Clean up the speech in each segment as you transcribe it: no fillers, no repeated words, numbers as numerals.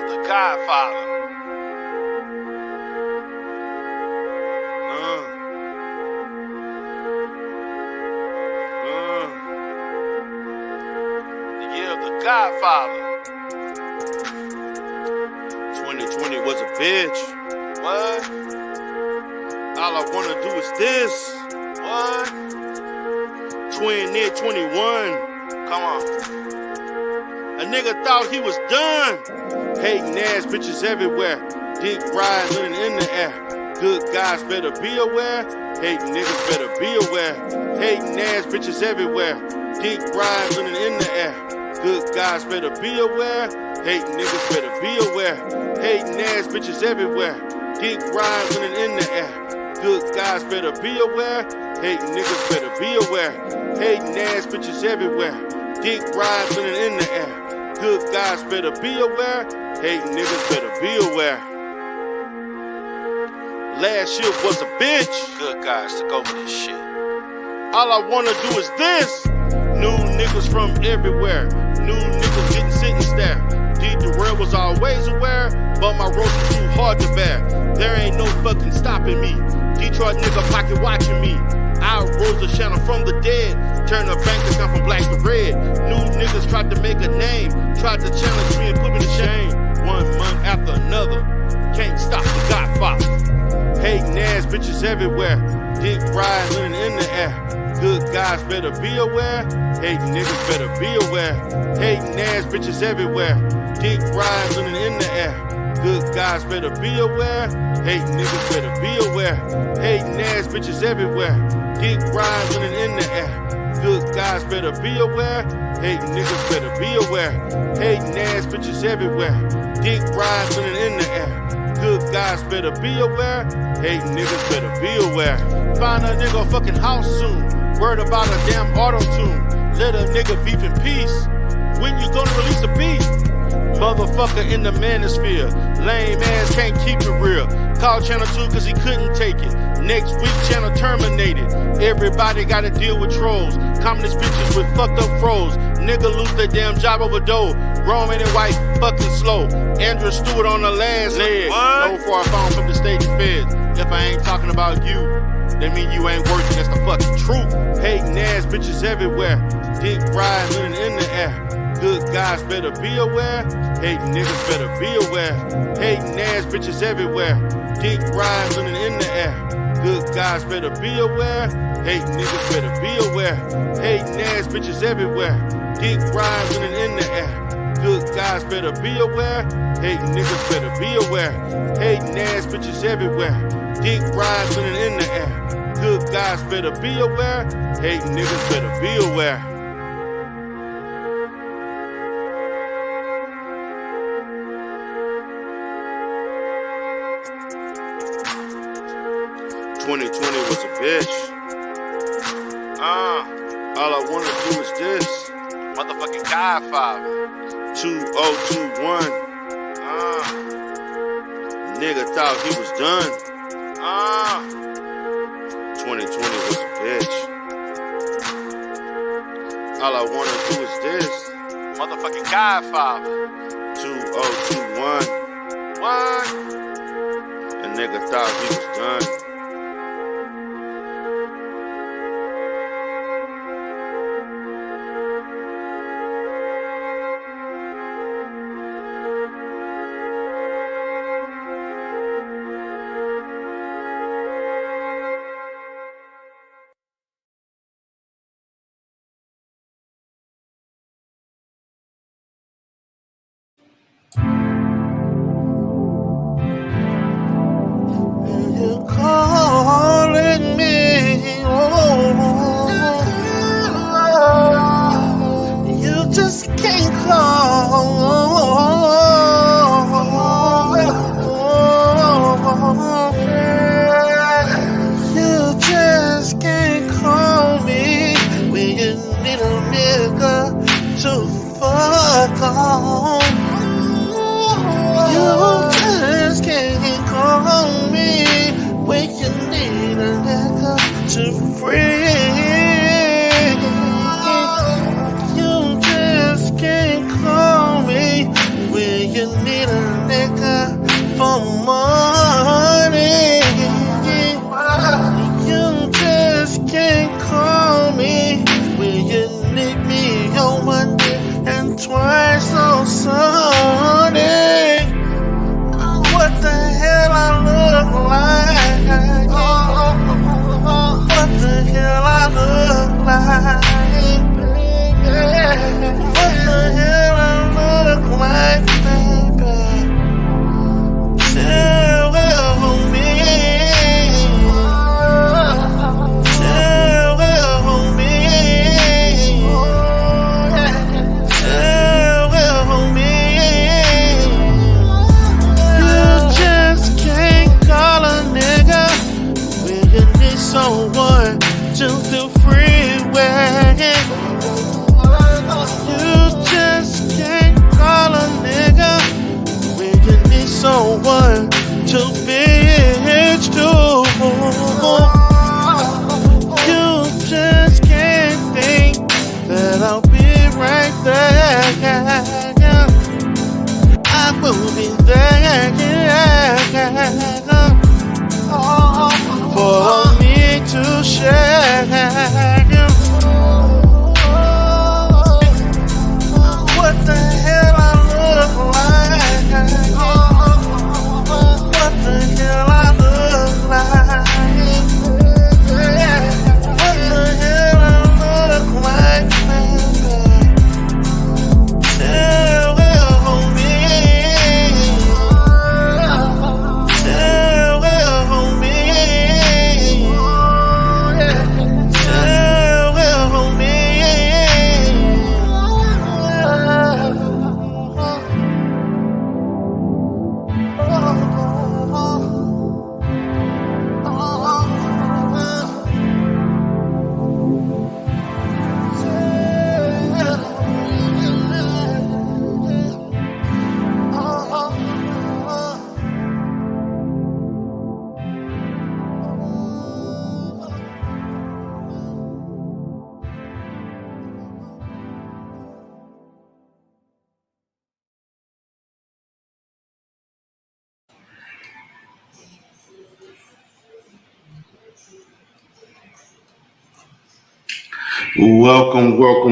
the Godfather. The Godfather. 2020 was a bitch. What? All I wanna do is this. What? 2021. Come on. A nigga thought he was done. Hating ass bitches everywhere. Dick riding in the air. Good guys better be aware. Hating niggas better be aware. Hating ass bitches everywhere. Dick riding in the air. Good guys better be aware. Hating niggas better be aware. Hating ass bitches everywhere. Dick riding in the air. Good guys better be aware. Hating niggas better be aware. Hating ass bitches everywhere. Dick riding in the air. Good guys better be aware. Hating niggas better be aware. Last year was a bitch. Good guys took over this shit. All I wanna do is this. New niggas from everywhere. New niggas getting sit and stare. D. Durrell was always aware, but my roast was too hard to bear. There ain't no fucking stopping me. Detroit nigga pocket watching me. I rose the channel from the dead. Turn the bank account from black to red. New niggas tried to make a name. Tried to challenge me and put me to shame. 1 month after another. Can't stop the Godfather. Hating ass bitches everywhere. Dick riding in the air. Good guys better be aware. Hating niggas better be aware. Hating ass bitches everywhere. Dick riding in the air. Good guys better be aware. Hating niggas better be aware. Hating ass bitches everywhere. Dick riding in the air. Good guys better be aware. Hating niggas better be aware. Hating ass bitches everywhere. Dick riding in the air. Good guys better be aware. Hating niggas better be aware. Find a nigga fucking house soon. Word about a damn auto-tune. Let a nigga beef in peace. When you gonna release a beat? Motherfucker in the Manosphere. Lame ass can't keep it real. Called Channel 2 cause he couldn't take it. Next week channel terminated. Everybody gotta deal with trolls. Communist bitches with fucked up froze. Nigga lose their damn job over dough. Grown man and white fucking slow. Andrew Stewart on the last leg. No far found from the state feds. If I ain't talking about you, that mean you ain't working, that's the fucking truth. Hating ass bitches everywhere. Dick riding in the air. Good guys better be aware. Hating niggas better be aware. Hating ass bitches everywhere. Dick riding in the air. Good guys better be aware. Hating niggas better be aware. Hating ass bitches everywhere. Dick riding in the air. Good guys better be aware. Hating niggas better be aware. Hating ass bitches everywhere. Dick riding in the air. Good guys better be aware. Hating niggas better be aware. Was a bitch. All I wanna do is this. Motherfucking Godfather. 2021. Nigga thought he was done. 2020 was a bitch. All I wanna do is this. Motherfucking Godfather. 2021. What? A nigga thought he was done. You call no one to bitch to. You just can't think that I'll be right there. I will be there for me to share. What the hell I look like? What the hell I look like? What the hell I look like, baby? Tell me. Tell me. Tell me.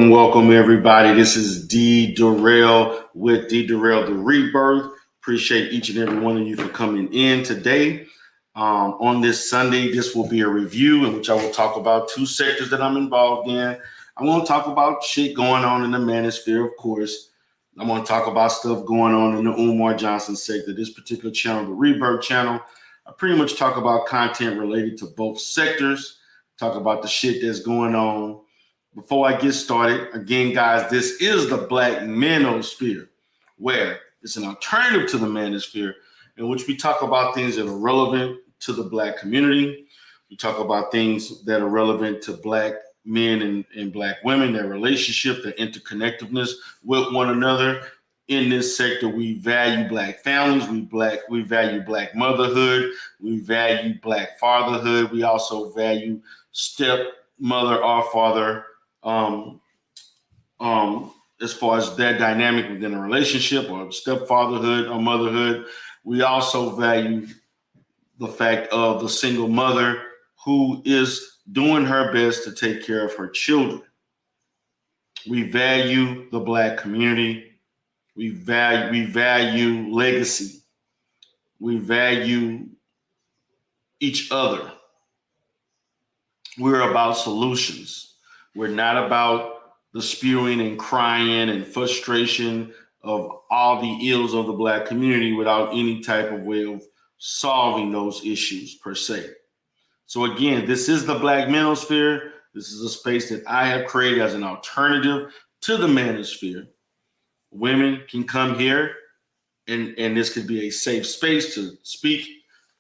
Welcome, everybody. This is D. Durrell with D. Durrell The Rebirth. Appreciate each and every one of you for coming in today. On this Sunday, this will be a review in which I will talk about two sectors that I'm involved in. I want to talk about shit going on in the Manosphere, of course. I want to talk about stuff going on in the Umar Johnson sector. This particular channel, the Rebirth channel, I pretty much talk about content related to both sectors, talk about the shit that's going on. Before I get started, again, guys, this is the Black Manosphere, where it's an alternative to the Manosphere, in which we talk about things that are relevant to the Black community. We talk about things that are relevant to Black men and Black women, their relationship, their interconnectedness with one another. In this sector, we value Black families, we value Black motherhood, we value Black fatherhood. We also value stepmother or father. As far as their dynamic within a relationship or stepfatherhood or motherhood. We also value the fact of the single mother who is doing her best to take care of her children. We value the Black community. We value legacy. We value each other. We're about solutions. We're not about the spewing and crying and frustration of all the ills of the Black community without any type of way of solving those issues per se. So again, this is the Black Manosphere. This is a space that I have created as an alternative to the Manosphere. Women can come here and this could be a safe space to speak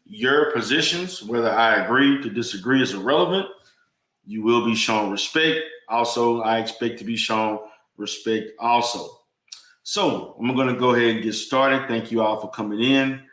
your positions. Whether I agree to disagree is irrelevant. You will be shown respect. Also, I expect to be shown respect also. So I'm going to go ahead and get started. Thank you all for coming in.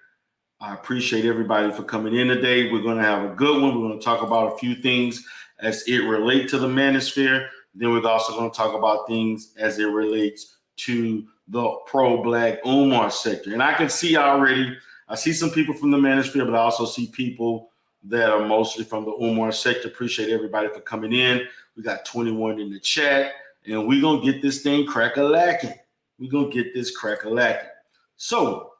I appreciate everybody for coming in today. We're going to have a good one. We're going to talk about a few things as it relates to the Manosphere. Then we're also going to talk about things as it relates to the pro-Black Umar sector. And I can see already, I see some people from the Manosphere, but I also see people that are mostly from the Umar sector. Appreciate everybody for coming in. We got 21 in the chat, and we're going to get this thing crack-a-lacking. We're going to get this crack-a-lacking. So,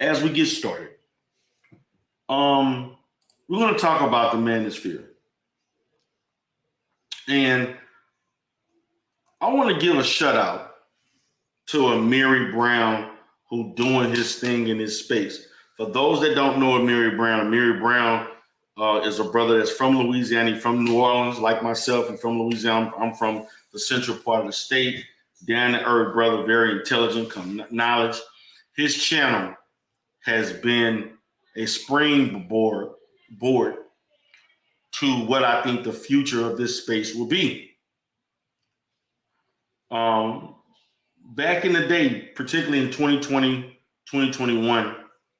as we get started, we're going to talk about the Manosphere. And I want to give a shout-out to Amiri Brown, who doing his thing in this space. For those that don't know Amiri Brown is a brother that's from Louisiana. He's from New Orleans, like myself. He's from Louisiana. I'm from the central part of the state. Down to earth brother, very intelligent, knowledge. His channel has been a springboard to what I think the future of this space will be. Back in the day, particularly in 2020, 2021,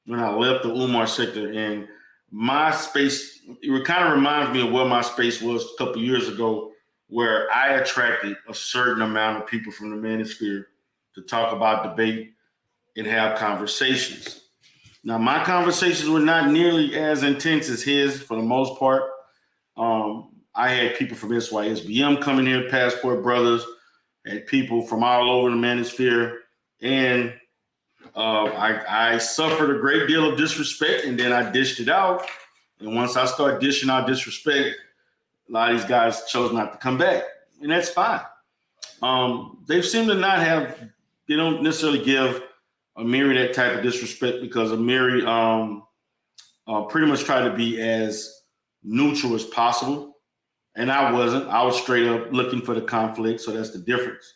when I left the Umar sector, and my space, it kind of reminds me of what my space was a couple years ago, where I attracted a certain amount of people from the Manosphere to talk about, debate, and have conversations. Now, my conversations were not nearly as intense as his for the most part. I had people from SYSBM coming here, Passport Brothers, had people from all over the Manosphere, and I suffered a great deal of disrespect, and then I dished it out. And once I start dishing out disrespect, a lot of these guys chose not to come back, and that's fine. They seem to not have, they don't necessarily give Amiri that type of disrespect, because Amiri pretty much tried to be as neutral as possible. And I wasn't. I was straight up looking for the conflict, so that's the difference.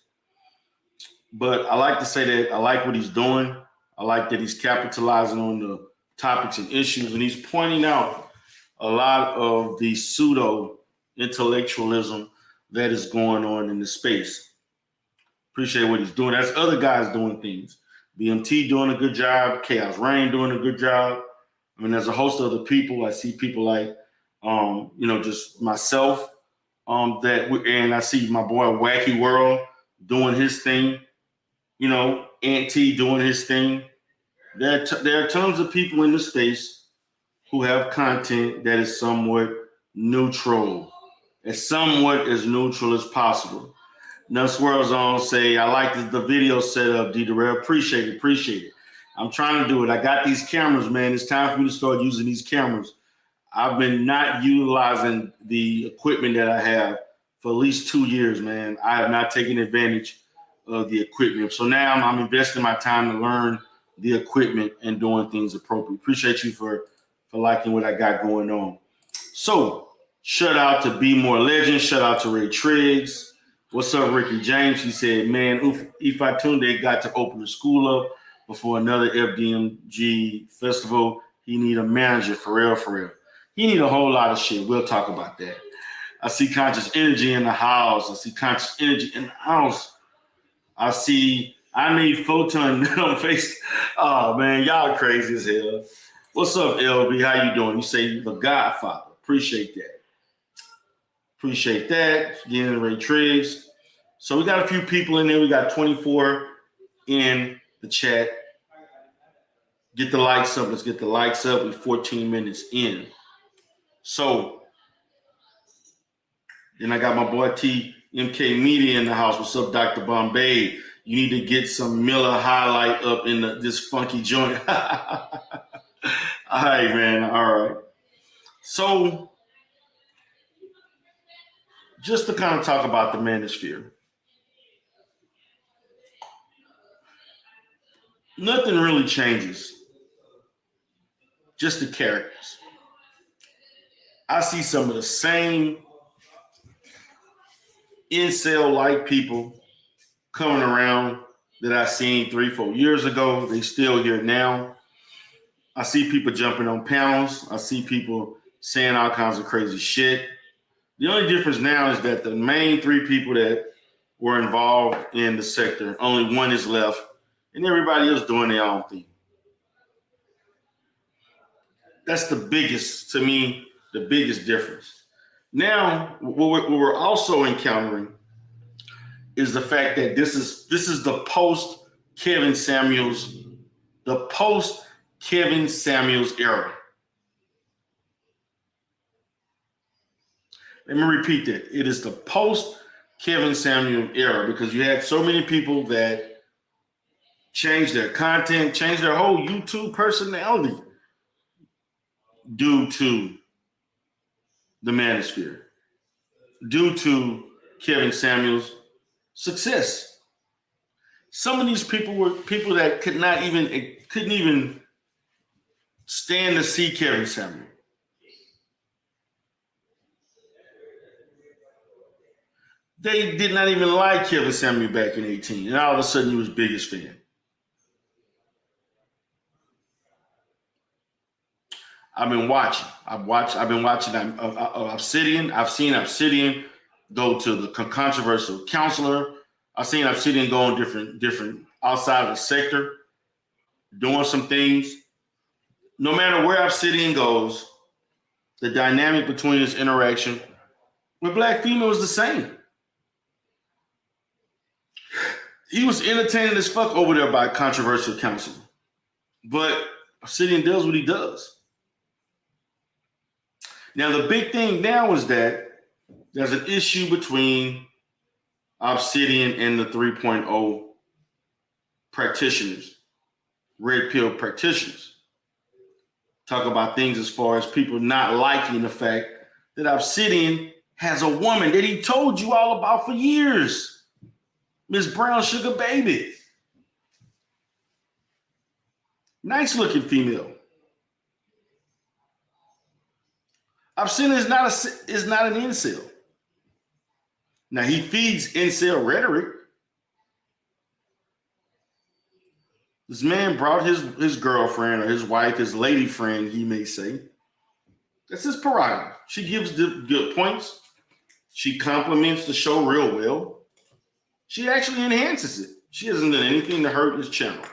But I like to say that I like what he's doing. I like that he's capitalizing on the topics and issues, and he's pointing out a lot of the pseudo-intellectualism that is going on in the space. Appreciate what he's doing. That's other guys doing things. BMT doing a good job. Chaos Rain doing a good job. I mean, there's a host of other people. I see people like, just myself, and I see my boy Wacky World doing his thing. Ant-T doing his thing. There are tons of people in the space who have content that is somewhat neutral, as neutral as possible. Now, Swirl Zone say, I like the video setup, D. Darrell. Appreciate it. I'm trying to do it. I got these cameras, man. It's time for me to start using these cameras. I've been not utilizing the equipment that I have for at least 2 years, man. I have not taken advantage of the equipment. So now I'm investing my time to learn the equipment and doing things appropriately. Appreciate you for liking what I got going on. So shout out to Be More Legend. Shout out to Ray Triggs. What's up, Ricky James? He said, man, Ifatunde got to open the school up before another FDMG festival. He need a manager for real. He need a whole lot of shit. We'll talk about that. I see Conscious Energy in the house. I need Photon on face. Oh, man, y'all crazy as hell. What's up, LB? How you doing? You say the Godfather. Appreciate that. Again, Ray Triggs. So we got a few people in there. We got 24 in the chat. Get the likes up. Let's get the likes up. We're 14 minutes in. So then I got my boy TMK Media in the house. What's up, Dr. Bombay? You need to get some Miller highlight up in this funky joint. All right, man. All right. So just to kind of talk about the Manosphere. Nothing really changes. Just the characters. I see some of the same incel-like people coming around that I seen 3-4 years ago. They still here now. I see people jumping on panels. I see people saying all kinds of crazy shit. The only difference now is that the main 3 people that were involved in the sector, only one is left, and everybody else doing their own thing. That's the biggest difference. Now, what we're also encountering is the fact that this is the post Kevin Samuels era. Let me repeat that. It is the post Kevin Samuels era, because you had so many people that changed their content, changed their whole YouTube personality due to the Manosphere, due to Kevin Samuels' success. Some of these people were people that couldn't even stand to see Kevin Samuels. They did not even like Kevin Samuels back in 2018, and all of a sudden he was biggest fan. I've been watching Obsidian. I've seen Obsidian go to the controversial counselor. I've seen Obsidian go on different outside of the sector, doing some things. no matter where Obsidian goes, the dynamic between his interaction with black females is the same. He was entertaining as fuck over there by controversial counsel. But Obsidian does what he does. Now, the big thing now is that there's an issue between Obsidian and the 3.0 practitioners, red pill practitioners. Talk about things as far as people not liking the fact that Obsidian has a woman that he told you all about for years. Miss Brown Sugar Baby. Nice looking female. Obsidian is not an incel. Now he feeds incel rhetoric. This man brought his girlfriend or his wife, his lady friend, he may say. That's his prerogative. She gives the good points. She compliments the show real well. She actually enhances it. She hasn't done anything to hurt his channel.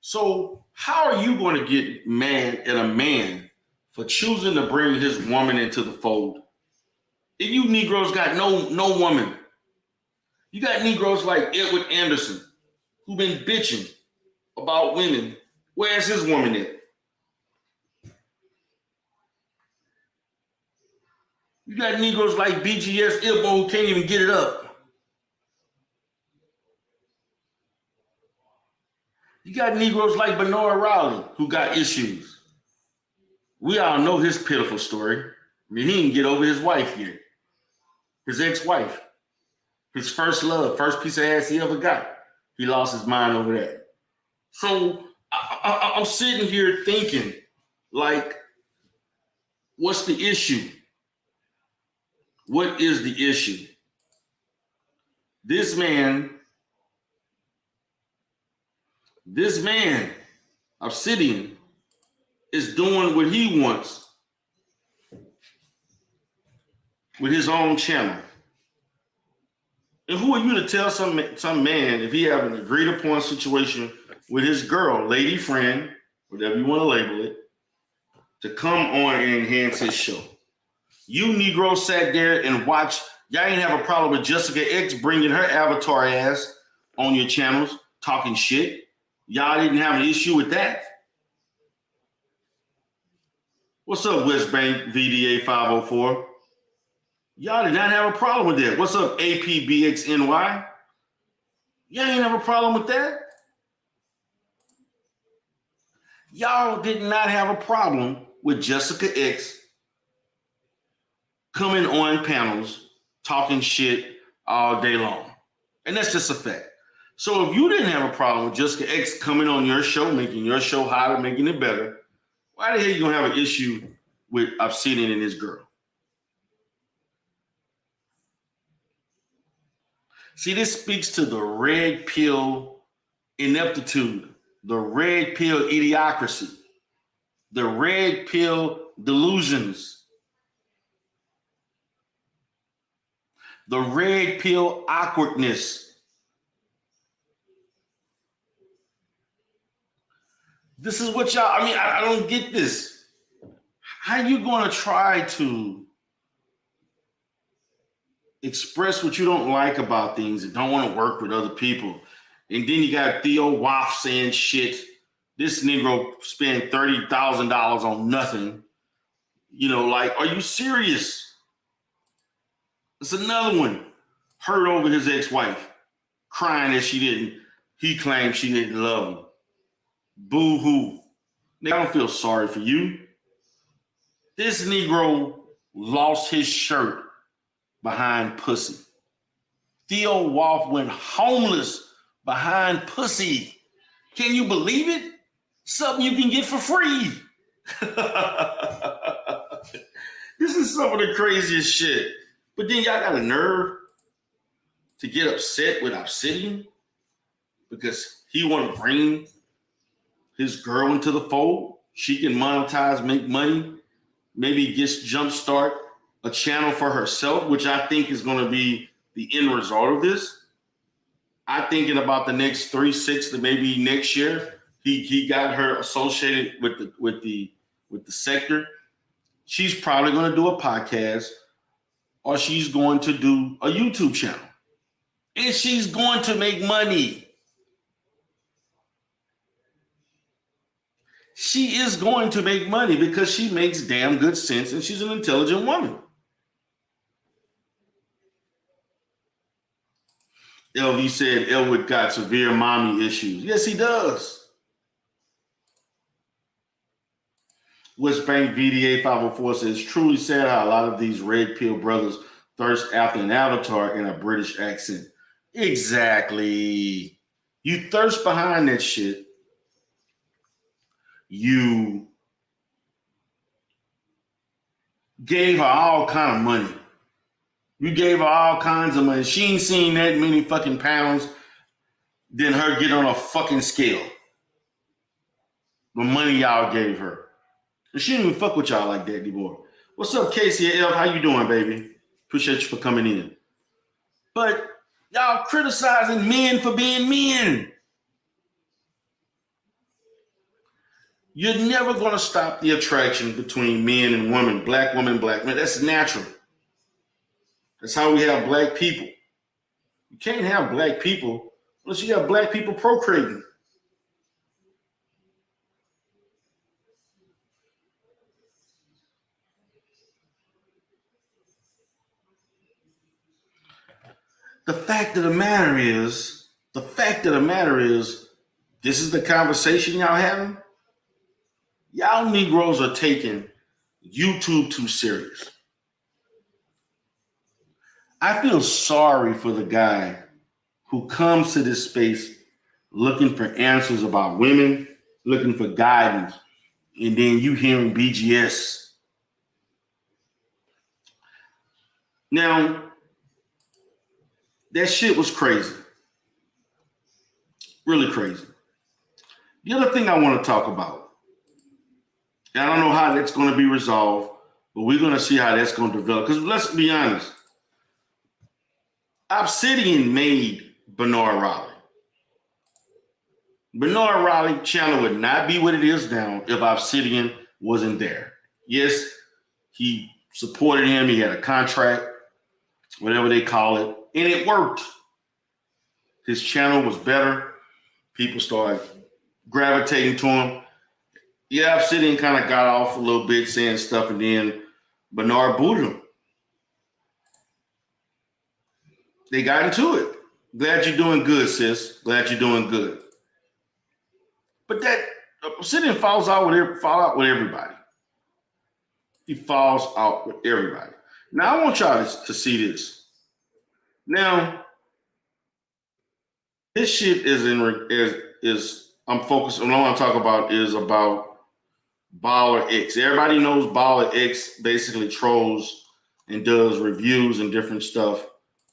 So how are you going to get mad at a man for choosing to bring his woman into the fold? If you Negroes got no woman. You got Negroes like Edward Anderson, who been bitching about women. Where's his woman at? You got Negroes like BGS Ilbo who can't even get it up. You got Negroes like Bernard Rowley who got issues. We all know his pitiful story. I mean, he didn't get over his wife yet. His ex-wife. His first love, first piece of ass he ever got. He lost his mind over that. So I'm sitting here thinking, like, what's the issue? What is the issue? This man, Obsidian, is doing what he wants with his own channel. And who are you to tell some man if he have an agreed upon situation with his girl, lady friend, whatever you want to label it, to come on and enhance his show? You Negro sat there and watched. Y'all ain't have a problem with Jessica X bringing her avatar ass on your channels, talking shit. Y'all didn't have an issue with that. What's up, West Bank VDA 504? Y'all did not have a problem with that. What's up, APBXNY? Y'all ain't have a problem with that. Y'all did not have a problem with Jessica X coming on panels, talking shit all day long. And that's just a fact. So if you didn't have a problem with Jessica X coming on your show, making your show hotter, making it better, why the hell you gonna have an issue with Obsidian and his girl? See, this speaks to the red pill ineptitude, the red pill idiocracy, the red pill delusions, the red pill awkwardness. This is what y'all, I don't get this. How you going to try to express what you don't like about things and don't want to work with other people? And then you got Theo Waff saying shit. This Negro spent $30,000 on nothing. You know, like, are you serious? It's another one. Hurt over his ex-wife, crying that he claimed she didn't love him. Boo-hoo. I don't feel sorry for you. This Negro lost his shirt behind pussy. Theo Waff went homeless behind pussy. Can you believe it? Something you can get for free. This is some of the craziest shit. But then y'all got a nerve to get upset with Obsidian because he want to bring his girl into the fold. She can monetize, make money, maybe jumpstart a channel for herself, which I think is going to be the end result of this. I think in about the next 3, 6 to maybe next year, He got her associated with the sector. She's probably going to do a podcast, or she's going to do a YouTube channel, and she's going to make money. She is going to make money because she makes damn good sense, and she's an intelligent woman. LV said Elwood got severe mommy issues. Yes, he does. West Bank VDA 504 says, truly sad how a lot of these red pill brothers thirst after an avatar in a British accent. Exactly. You thirst behind that shit. You gave her all kind of money. You gave her all kinds of money. She ain't seen that many fucking pounds than her get on a fucking scale. The money y'all gave her. And she didn't even fuck with y'all like that anymore. What's up, KCL? How you doing, baby? Appreciate you for coming in. But y'all criticizing men for being men. You're never going to stop the attraction between men and women, black women, black men. That's natural. That's how we have black people. You can't have black people unless you have black people procreating. The fact of the matter is, this is the conversation y'all having. Y'all Negroes are taking YouTube too serious. I feel sorry for the guy who comes to this space looking for answers about women, looking for guidance, and then you hearing BGS. Now, that shit was crazy. Really crazy. The other thing I want to talk about, and I don't know how that's going to be resolved, but we're going to see how that's going to develop. Because let's be honest, Obsidian made Bernard Raleigh. Bernard Raleigh channel would not be what it is now if Obsidian wasn't there. Yes, he supported him. He had a contract, whatever they call it, and it worked. His channel was better. People started gravitating to him. Yeah, Obsidian kind of got off a little bit saying stuff, and then Bernard booted him. They got into it. Glad you're doing good, sis. Glad you're doing good. But that Obsidian falls out with everybody. He falls out with everybody. Now I want y'all to see this. Now, this shit is I'm focused on. What I want to talk about is about Baller X. Everybody knows Baller X basically trolls and does reviews and different stuff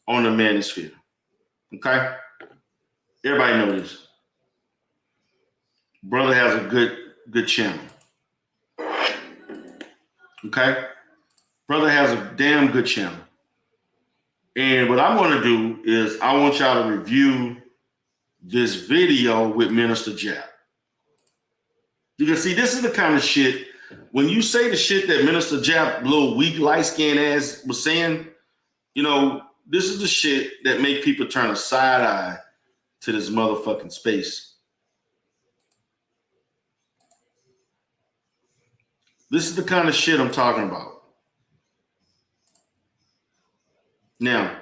on the Manosphere. Okay? Everybody knows this. Brother has a good channel. Okay? Brother has a damn good channel. And what I'm going to do is I want y'all to review this video with Minister Jap. You can see this is the kind of shit, when you say the shit that Minister Jap, little weak, light-skinned ass was saying, you know, this is the shit that make people turn a side eye to this motherfucking space. This is the kind of shit I'm talking about. Now,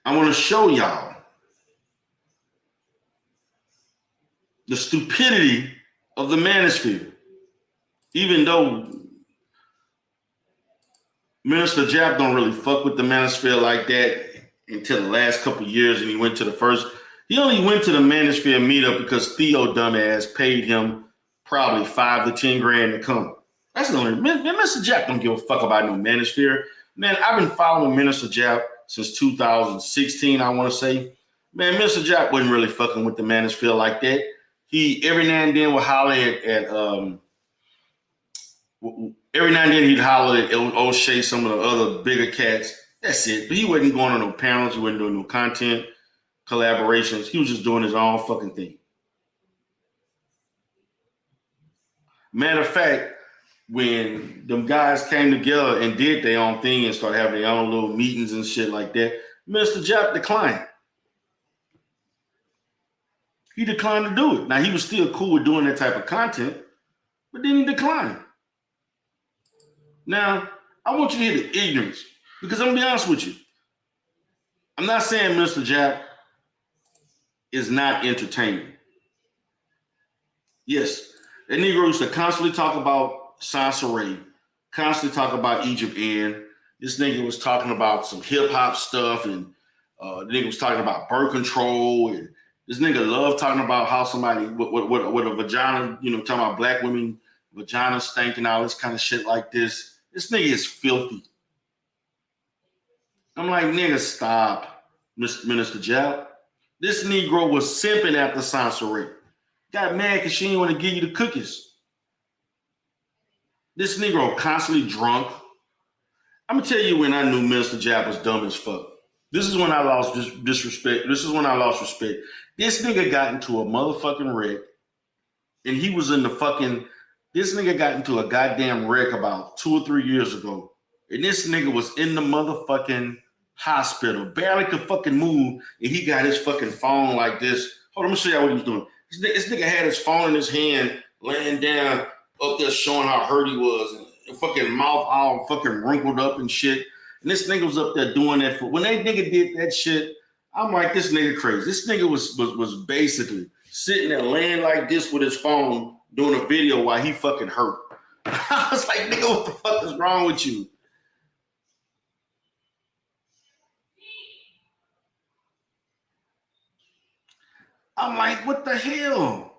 I want to show y'all the stupidity of the Manosphere. Even though Minister Jap don't really fuck with the Manosphere like that until the last couple of years, and he went to the first. He only went to the Manosphere meetup because Theo dumbass paid him probably $5 to $10 grand to come. That's the only. Minister Jap don't give a fuck about no Manosphere. Man, I've been following Minister Jap since 2016, I want to say. Man, Minister Jap wasn't really fucking with the Manosphere like that. He every now and then would holler at every now and then he'd holler at O'Shea, some of the other bigger cats. That's it. But he wasn't going on no panels. He wasn't doing no content. collaborations. He was just doing his own fucking thing. Matter of fact, when them guys came together and did their own thing and started having their own little meetings and shit like that, Mr. Jap declined. He declined to do it. Now, he was still cool with doing that type of content, but then he declined. Now, I want you to hear the ignorance, because I'm going to be honest with you. I'm not saying Mr. Jap is not entertaining. Yes, that Negro used to constantly talk about Sansaray, constantly talk about Egypt, and this nigga was talking about some hip-hop stuff, and the nigga was talking about birth control, and this nigga loved talking about how somebody with a vagina, you know, talking about black women, vagina stinking, all this kind of shit like this. This nigga is filthy. I'm like, nigga, stop, Minister Jap. This Negro was simping after Sansaray. Got mad because she didn't want to give you the cookies. This Negro constantly drunk. I'm going to tell you when I knew Minister Jap was dumb as fuck. This is when I lost disrespect. This is when I lost respect. This nigga got into a motherfucking wreck, and he was in the fucking, this nigga got into a goddamn wreck about 2 or 3 years ago. And this nigga was in the motherfucking hospital, barely could fucking move, and he got his fucking phone like this. Hold on, let me show you what he was doing. This nigga had his phone in his hand, laying down up there showing how hurt he was, and fucking mouth all fucking wrinkled up and shit. And this nigga was up there doing that. When that nigga did that shit, I'm like, this nigga crazy. This nigga was basically sitting there laying like this with his phone doing a video while he fucking hurt. I was like, nigga, what the fuck is wrong with you? I'm like, what the hell?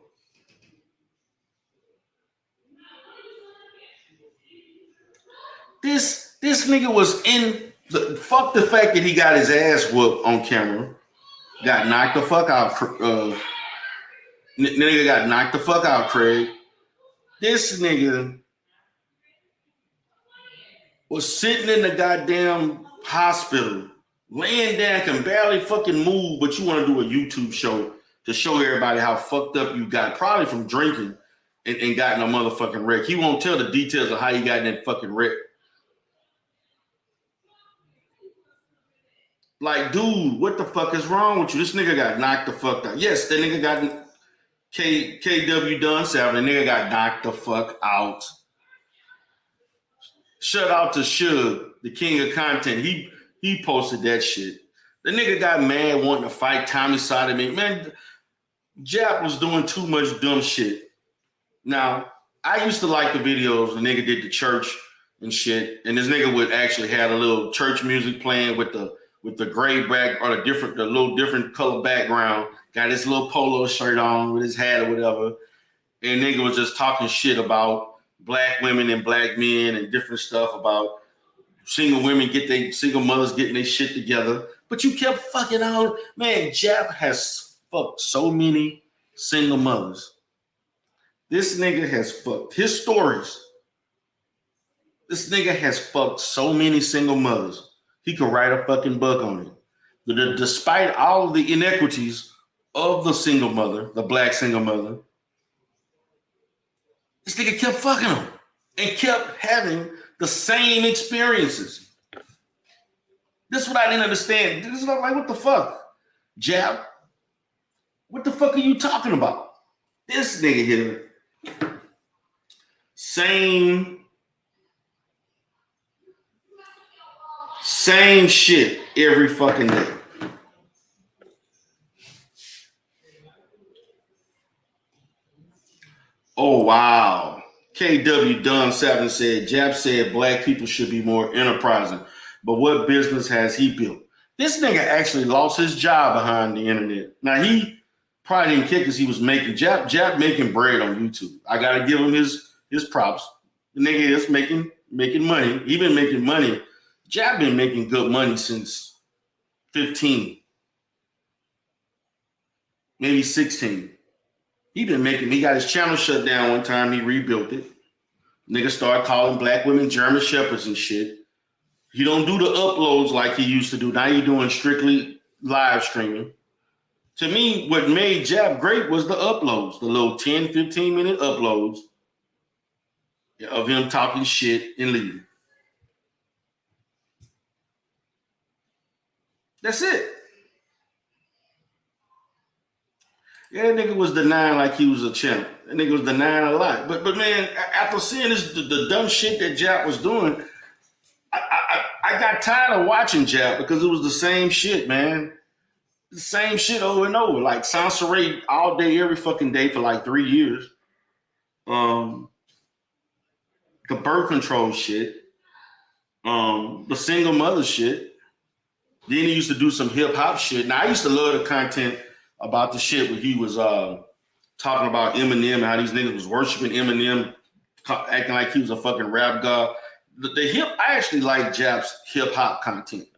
This nigga was in the fuck the fact that he got his ass whooped on camera, got knocked the fuck out. Nigga got knocked the fuck out, Craig. This nigga was sitting in the goddamn hospital, laying down, can barely fucking move, but you want to do a YouTube show to show everybody how fucked up you got, probably from drinking and got in a motherfucking wreck. He won't tell the details of how he got in that fucking wreck. Like, dude, what the fuck is wrong with you? This nigga got knocked the fuck out. Yes, that nigga got KW done 7. The nigga got knocked the fuck out. Shout out to Suge, the king of content. He posted that shit. The nigga got mad wanting to fight Tommy Sodomy. Man, Jap was doing too much dumb shit. Now, I used to like the videos the nigga did the church and shit, and this nigga would actually have a little church music playing with the gray back or the little different color background. Got his little polo shirt on with his hat or whatever, and nigga was just talking shit about black women and black men and different stuff about single mothers getting their shit together. But you kept fucking on. Man, Jap has fucked so many single mothers. This nigga has fucked his stories. This nigga has fucked so many single mothers. He could write a fucking book on it. Despite all of the inequities of the single mother, the black single mother, this nigga kept fucking them and kept having the same experiences. This is what I didn't understand. This is like, what the fuck? Jap, what the fuck are you talking about? This nigga here, same shit every fucking day. Oh, wow. KW Dunn 7 said, Jap said black people should be more enterprising. But what business has he built? This nigga actually lost his job behind the internet. Now, he probably didn't care because he was making, Jap making bread on YouTube. I got to give him his props. The nigga is making money. He been making money. Jap been making good money since 15, maybe 16. He got his channel shut down one time. He rebuilt it. Nigga started calling black women German shepherds and shit. He don't do the uploads like he used to do. Now you're doing strictly live streaming. To me, what made Jab great was the uploads, the little 10, 15-minute uploads of him talking shit and leaving. That's it. Yeah, that nigga was denying like he was a champ. That nigga was denying a lot. But man, after seeing this, the dumb shit that Jap was doing, I got tired of watching Jap because it was the same shit, man. The same shit over and over. Like Sansaray all day, every fucking day for like 3 years. The birth control shit. The single mother shit. Then he used to do some hip hop shit. Now I used to love the content about the shit where he was talking about Eminem and how these niggas was worshiping Eminem, acting like he was a fucking rap god. I actually like Jap's hip hop content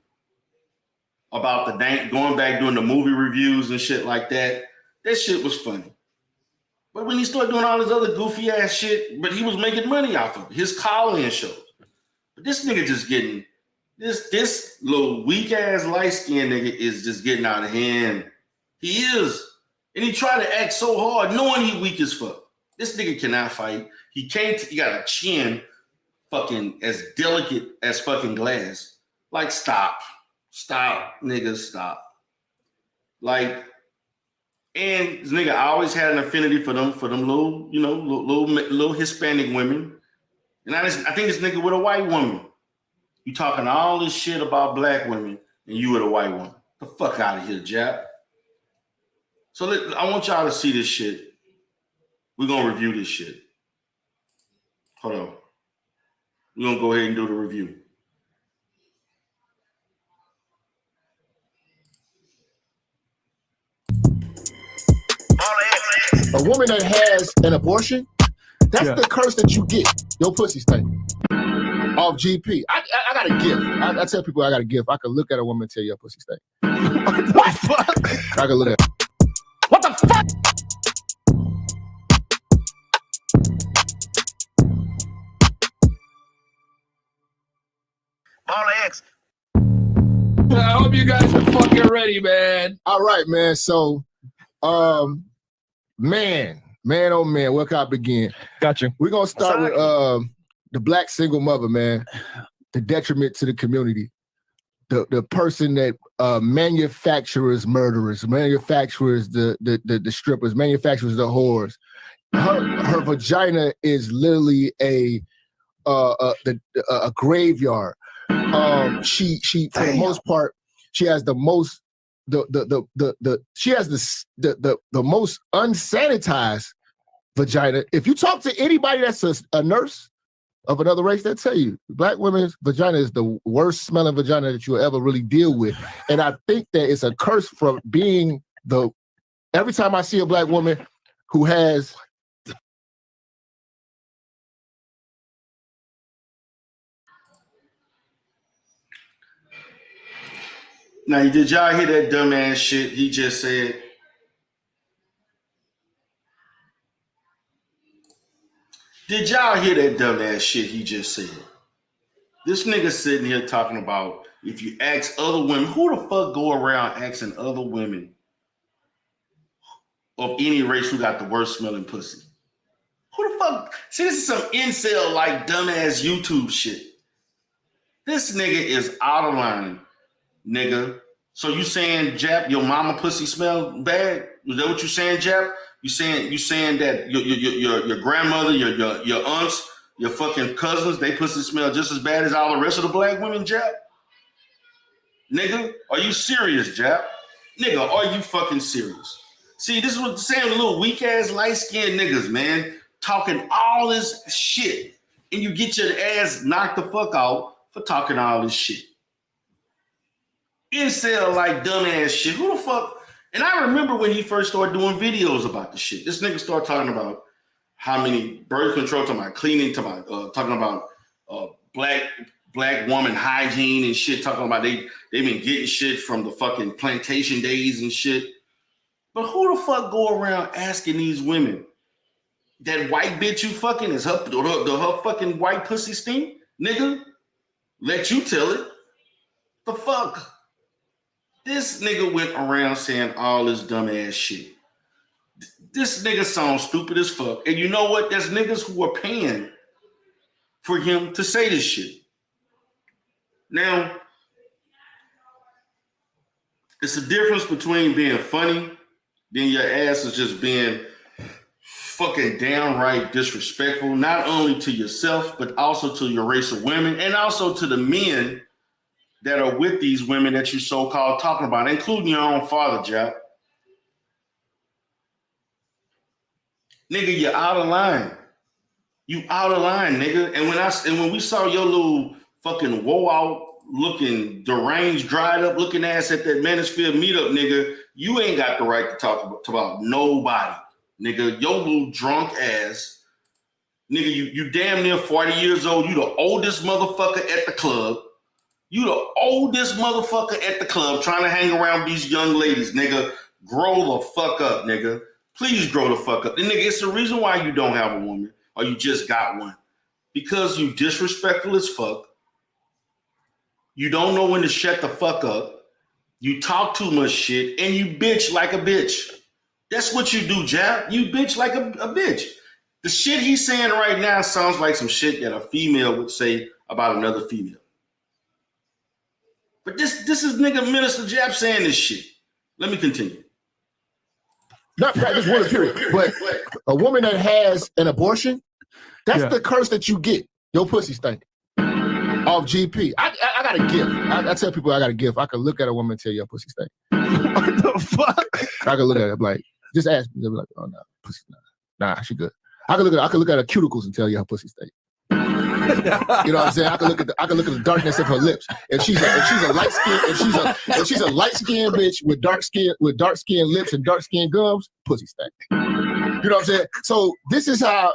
about going back doing the movie reviews and shit like that. That shit was funny. But when he started doing all this other goofy ass shit, but he was making money off of it, his call-in shows. But this nigga just getting this little weak ass light skinned nigga is just getting out of hand. He is. And he tried to act so hard, knowing he weak as fuck. This nigga cannot fight. He got a chin fucking as delicate as fucking glass. Like, stop. Stop, nigga, stop. Like, and this nigga always had an affinity for them little, you know, little Hispanic women. And I think this nigga with a white woman. You talking all this shit about black women and you with a white woman. The fuck out of here, Jap. So I want y'all to see this shit. We're going to review this shit. Hold on. We're going to go ahead and do the review. A woman that has an abortion, that's the curse that you get. Your pussy stink. Off GP. I got a gift. I tell people I got a gift. I can look at a woman and tell you your pussy stink. What the fuck? I can look at what the fuck? X. I hope you guys are fucking ready, man. All right, man. So, man, oh man, where can I begin? Gotcha. We're gonna start with the black single mother, man. The detriment to the community. The person that manufactures murderers, manufactures the strippers, manufactures the whores. Her vagina is literally a graveyard. She for the most part, she has the most she has the most unsanitized vagina. If you talk to anybody that's a nurse of another race, they'll tell you black women's vagina is the worst smelling vagina that you'll ever really deal with. And I think that it's a curse from being every time I see a black woman who has Now, did y'all hear that dumbass shit he just said? Did y'all hear that dumbass shit he just said? This nigga sitting here talking about if you ask other women, who the fuck go around asking other women of any race who got the worst smelling pussy? Who the fuck? See, this is some incel like dumbass YouTube shit. This nigga is out of line. Nigga. So you saying, Jap, your mama pussy smell bad? Is that what you saying, Jap? You saying that your grandmother, your aunts, your fucking cousins, they pussy smell just as bad as all the rest of the black women, Jap? Nigga, are you serious, Jap? Nigga, are you fucking serious? See, this is what I'm saying, little weak ass light skinned niggas, man, talking all this shit, and you get your ass knocked the fuck out for talking all this shit. Incel like dumbass shit. Who the fuck? And I remember when he first started doing videos about the shit. This nigga started talking about how many birth control, talking about cleaning, talking about black woman hygiene and shit. Talking about they've been getting shit from the fucking plantation days and shit. But who the fuck go around asking these women that white bitch you fucking is her fucking white pussy stink, nigga? Let you tell it. The fuck. This nigga went around saying all this dumb ass shit. This nigga sounds stupid as fuck. And you know what? There's niggas who are paying for him to say this shit. Now, it's a difference between being funny, then your ass is just being fucking downright disrespectful, not only to yourself, but also to your race of women, and also to the men that are with these women that you so-called talking about, including your own father, Jap. Nigga, you're out of line. You out of line, nigga. And when we saw your little fucking woe out looking deranged, dried up looking ass at that Manosphere meetup, nigga, you ain't got the right to talk about nobody, nigga. Your little drunk ass, nigga, you damn near 40 years old. You the oldest motherfucker at the club. You the oldest motherfucker at the club trying to hang around these young ladies, nigga. Grow the fuck up, nigga. Please grow the fuck up. And nigga, it's the reason why you don't have a woman or you just got one. Because you disrespectful as fuck. You don't know when to shut the fuck up. You talk too much shit and you bitch like a bitch. That's what you do, Jab. You bitch like a bitch. The shit he's saying right now sounds like some shit that a female would say about another female. But this is nigga Minister Jab saying this shit. Let me continue. Not practice one period, but a woman that has an abortion, that's the curse that you get. Your pussy stink. Off GP. I got a gift. I tell people I got a gift. I can look at a woman and tell your pussy stink. What the fuck? I can look at it like, just ask me. They'll be like, oh no, pussy nah, she good. I can look at her cuticles and tell you her pussy stink. You know what I'm saying? I can look at the darkness of her lips. If she's a light skin, if she's a light skinned bitch with dark skin lips and dark skin gums, pussy stank. You know what I'm saying? So this is how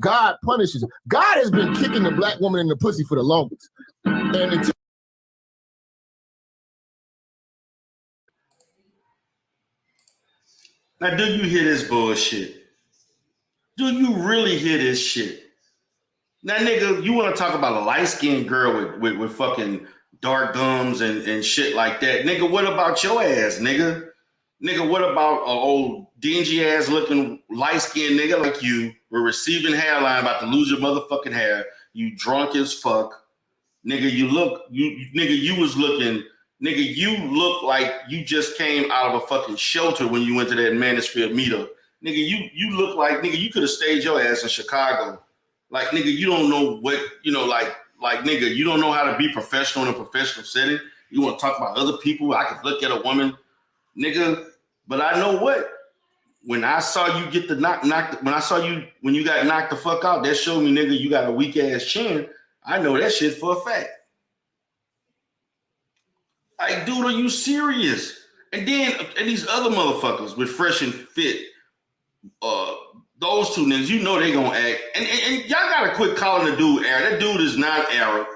God punishes. God has been kicking the black woman in the pussy for the longest. And now, do you hear this bullshit? Do you really hear this shit? Now, nigga, you want to talk about a light-skinned girl with fucking dark gums and shit like that. Nigga, what about your ass, nigga? Nigga, what about an old dingy-ass looking light-skinned nigga like you with receding hairline about to lose your motherfucking hair? You drunk as fuck. Nigga, you look like you just came out of a fucking shelter when you went to that Manosphere meetup. Nigga, you look like, nigga, you could have stayed your ass in Chicago. Like, nigga, you don't know what, nigga, you don't know how to be professional in a professional setting. You want to talk about other people? I could look at a woman, nigga, but I know what? When I saw you get when you got knocked the fuck out, that showed me, nigga, you got a weak ass chin. I know that shit for a fact. Like, dude, are you serious? And these other motherfuckers with Fresh and Fit, those two niggas, you know they gonna act. And y'all gotta quit calling the dude Arab. That dude is not Arab.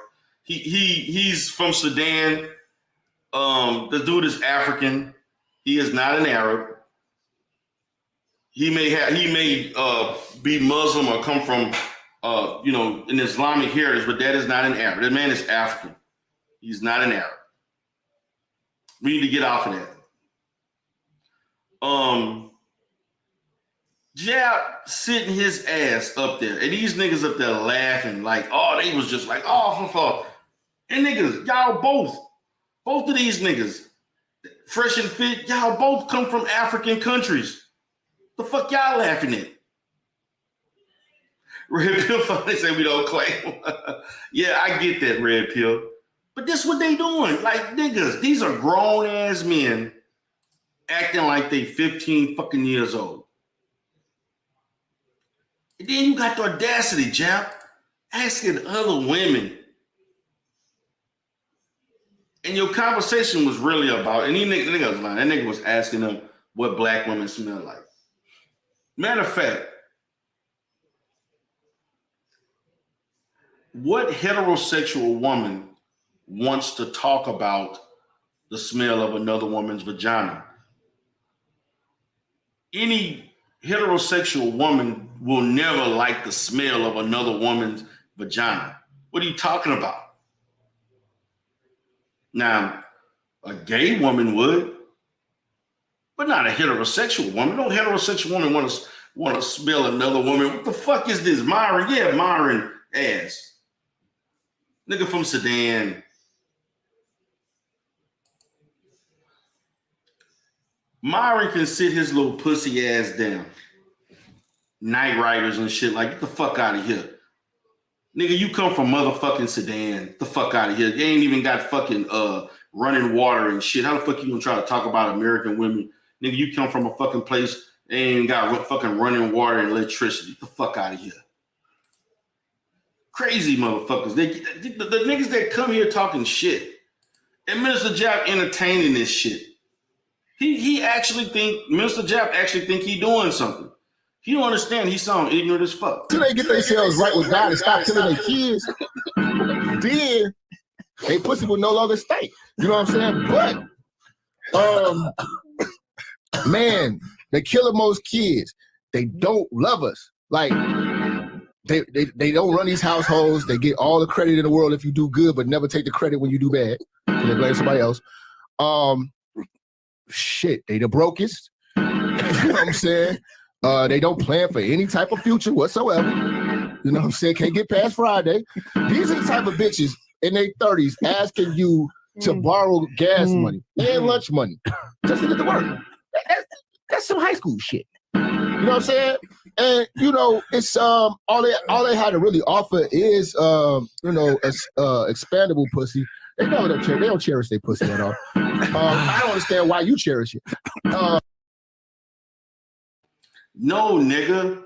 He's from Sudan. The dude is African. He is not an Arab. He may be Muslim or come from an Islamic heritage, but that is not an Arab. That man is African. He's not an Arab. We need to get off of that. Jab sitting his ass up there, and these niggas up there laughing like, oh, they was just like, oh, and niggas, y'all both of these niggas, Fresh and Fit, y'all both come from African countries. The fuck y'all laughing at? Red Pill, they say we don't claim. Yeah, I get that, Red Pill. But this what they doing. Like, niggas, these are grown ass men acting like they 15 fucking years old. And then you got the audacity, Jap, asking other women. And your conversation was really about, and nigga was lying. That nigga was asking them what black women smell like. Matter of fact, what heterosexual woman wants to talk about the smell of another woman's vagina? Any heterosexual woman will never like the smell of another woman's vagina. What are you talking about? Now, A gay woman would, but not a heterosexual woman. No heterosexual woman want to smell another woman. What the fuck is this, Myron? Yeah, Myron ass. Nigga from Sudan. Myron can sit his little pussy ass down. Night riders and shit, like, get the fuck out of here. Nigga, you come from motherfucking Sudan. Get the fuck out of here. You ain't even got fucking running water and shit. How the fuck you gonna try to talk about American women? Nigga, you come from a fucking place that ain't got fucking running water and electricity. Get the fuck out of here. Crazy motherfuckers. The niggas that come here talking shit. And Minister Jap entertaining this shit. He actually think, Minister Jap actually think he doing something. He don't understand. He sound ignorant as fuck. Till they get themselves right with God and stop killing their kids, then they pussy will no longer stink. You know what I'm saying? But man, they killing most kids. They don't love us. Like they don't run these households. They get all the credit in the world if you do good, but never take the credit when you do bad. They blame somebody else. Shit, they the brokest. You know what I'm saying? They don't plan for any type of future whatsoever. You know what I'm saying? Can't get past Friday. These are the type of bitches in their 30s asking you to borrow gas money and lunch money just to get to work. That's some high school shit. You know what I'm saying? And you know, it's all they had to really offer is expandable pussy. They don't cherish their pussy at all. I don't understand why you cherish it. No, nigga.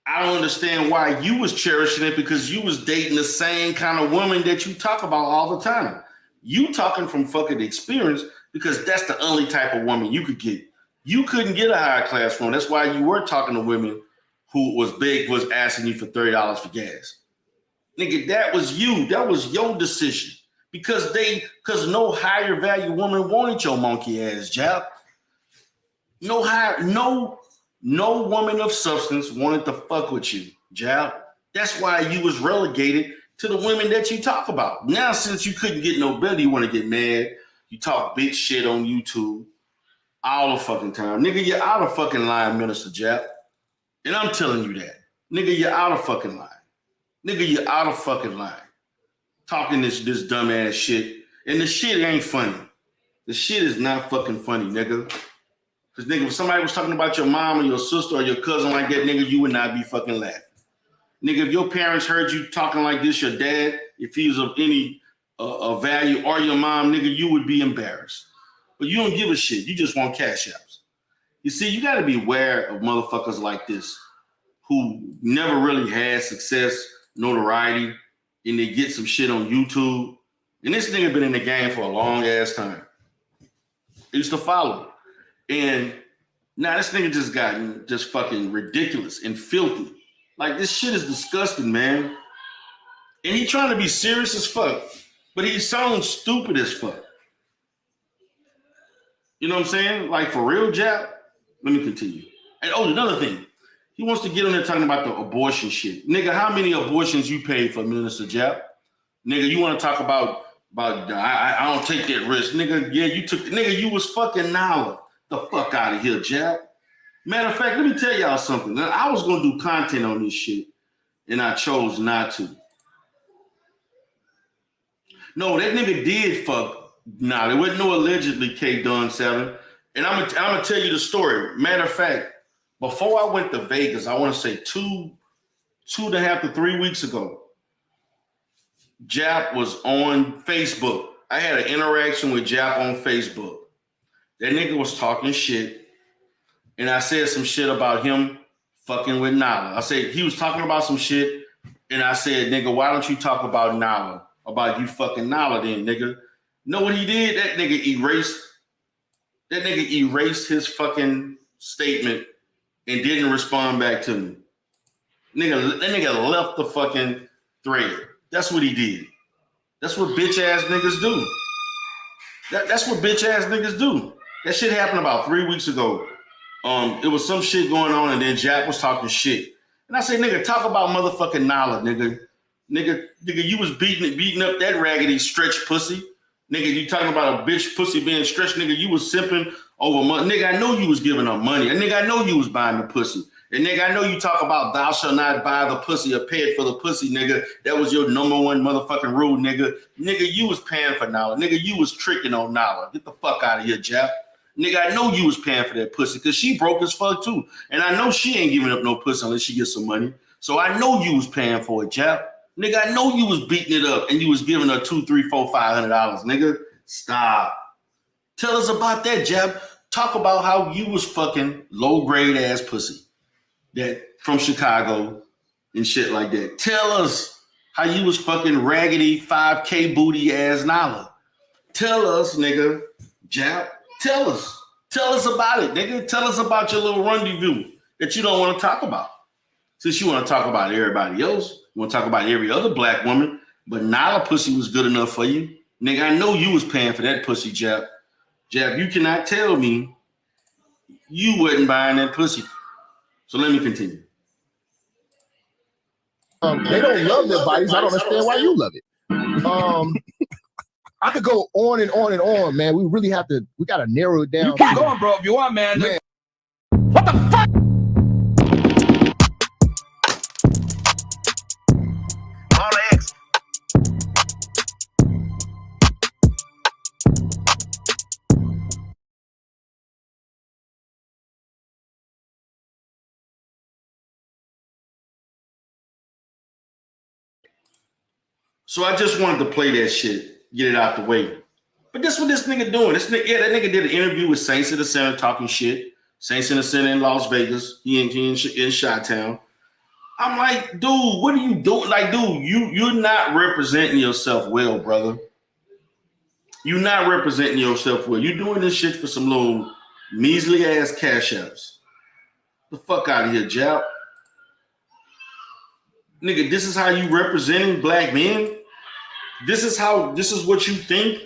I don't understand why you was cherishing it, because you was dating the same kind of woman that you talk about all the time. You talking from fucking experience, because that's the only type of woman you could get. You couldn't get a high class woman. That's why you were talking to women who was asking you for $30 for gas. Nigga, that was you. That was your decision. Because no higher value woman wanted your monkey ass, Jap. No woman of substance wanted to fuck with you, Jap. That's why you was relegated to the women that you talk about. Now, since you couldn't get no better, you want to get mad. You talk bitch shit on YouTube all the fucking time. Nigga, you're out of fucking line, Minister Jap. And I'm telling you that. Nigga, you're out of fucking line. Nigga, you're out of fucking line. Talking this dumbass shit. And the shit ain't funny. The shit is not fucking funny, nigga. Because, nigga, if somebody was talking about your mom or your sister or your cousin like that, nigga, you would not be fucking laughing. Nigga, if your parents heard you talking like this, your dad, if he was of any value, or your mom, nigga, you would be embarrassed. But you don't give a shit. You just want cash apps. You see, you got to be aware of motherfuckers like this who never really had success, notoriety, and they get some shit on YouTube. And this nigga been in the game for a long ass time. I used to follow. And now this nigga just gotten just fucking ridiculous and filthy. Like, this shit is disgusting, man. And he trying to be serious as fuck, but he sounds stupid as fuck. You know what I'm saying? Like, for real, Jap? Let me continue. And another thing. He wants to get on there talking about the abortion shit. Nigga, how many abortions you paid for, Minister Jap? Nigga, you want to talk about I don't take that risk. Nigga, yeah, you took, nigga, you was fucking Nala. The fuck out of here, Jap. Matter of fact, let me tell y'all something. I was going to do content on this shit, and I chose not to. No, that nigga did fuck Nala. There wasn't no allegedly K Don 7. And I'm gonna tell you the story. Matter of fact, before I went to Vegas, I want to say 2.5 to 3 weeks ago, Jap was on Facebook. I had an interaction with Jap on Facebook. That nigga was talking shit, and I said some shit about him fucking with Nala. I said he was talking about some shit, and I said, nigga, why don't you talk about Nala? About you fucking Nala then, nigga. Know what he did? That nigga erased his fucking statement and didn't respond back to me. That nigga left the fucking thread. That's what he did. That's what bitch ass niggas do. That's what bitch ass niggas do. That shit happened about 3 weeks ago. It was some shit going on, and then Jack was talking shit. And I said, nigga, talk about motherfucking Nala, nigga. Nigga, you was beating up that raggedy stretch pussy. Nigga, you talking about a bitch pussy being stretched, nigga, you was simping over money. Nigga, I know you was giving her money. And nigga, I know you was buying the pussy. And nigga, I know you talk about thou shalt not buy the pussy or pay it for the pussy, nigga. That was your number one motherfucking rule, nigga. Nigga, you was paying for Nala. Nigga, you was tricking on Nala. Get the fuck out of here, Jap. Nigga, I know you was paying for that pussy because she broke as fuck too. And I know she ain't giving up no pussy unless she gets some money. So I know you was paying for it, Jap. Nigga, I know you was beating it up and you was giving her $200, $300, $400, $500, nigga. Stop. Tell us about that, Jab. Talk about how you was fucking low-grade ass pussy that from Chicago and shit like that. Tell us how you was fucking raggedy 5K booty ass Nala. Tell us, nigga, Jab. Tell us. Tell us about it, nigga. Tell us about your little rendezvous that you don't want to talk about. Since you want to talk about everybody else, you want to talk about every other black woman, but Nala pussy was good enough for you. Nigga, I know you was paying for that pussy, Jab. Jab, you cannot tell me you wasn't buying that pussy. So let me continue. They don't love their bodies. I don't understand why you love it. I could go on and on and on, man. We really have to, we got to narrow it down. You keep going, bro, if you want, man. What the fuck? All X. So I just wanted to play that shit, get it out the way. But this what this nigga doing. This nigga, that nigga did an interview with Saints in the Center talking shit. Saints in the Center in Las Vegas. He in Chi-Town. I'm like, dude, what are you doing? Like, dude, you're not representing yourself well, brother. You're not representing yourself well. You're doing this shit for some little measly ass cash apps. The fuck out of here, Jap. Nigga, this is how you representing black men? This is what you think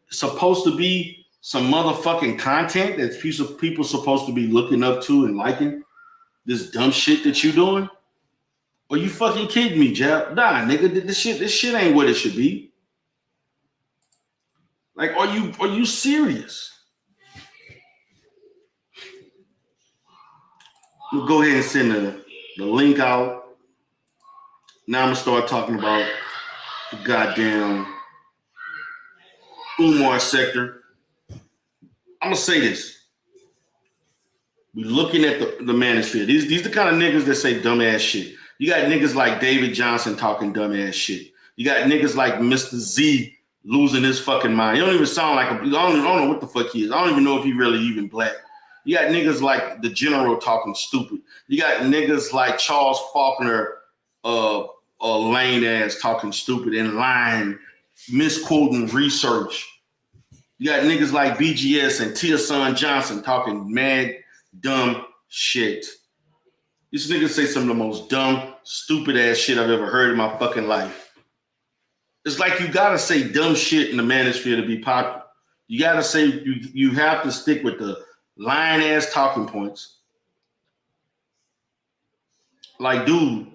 supposed to be some motherfucking content that people supposed to be looking up to and liking? This dumb shit that you doing? Are you fucking kidding me, Jap? Nah, nigga, this shit ain't what it should be. Like, are you serious? We'll go ahead and send the link out. Now I'm gonna start talking about the goddamn Umar sector. I'm gonna say this. We looking at the Manosphere. These the kind of niggas that say dumbass shit. You got niggas like David Johnson talking dumbass shit. You got niggas like Mr. Z losing his fucking mind. He don't even sound like I don't know what the fuck he is. I don't even know if he really even black. You got niggas like the General talking stupid. You got niggas like Charles Faulkner, lame ass talking stupid and lying, misquoting research. You got niggas like BGS and Tia Son Johnson talking mad, dumb shit. These niggas say some of the most dumb, stupid ass shit I've ever heard in my fucking life. It's like you gotta say dumb shit in the Manosphere to be popular. You gotta say, you have to stick with the lying ass talking points. Like, dude,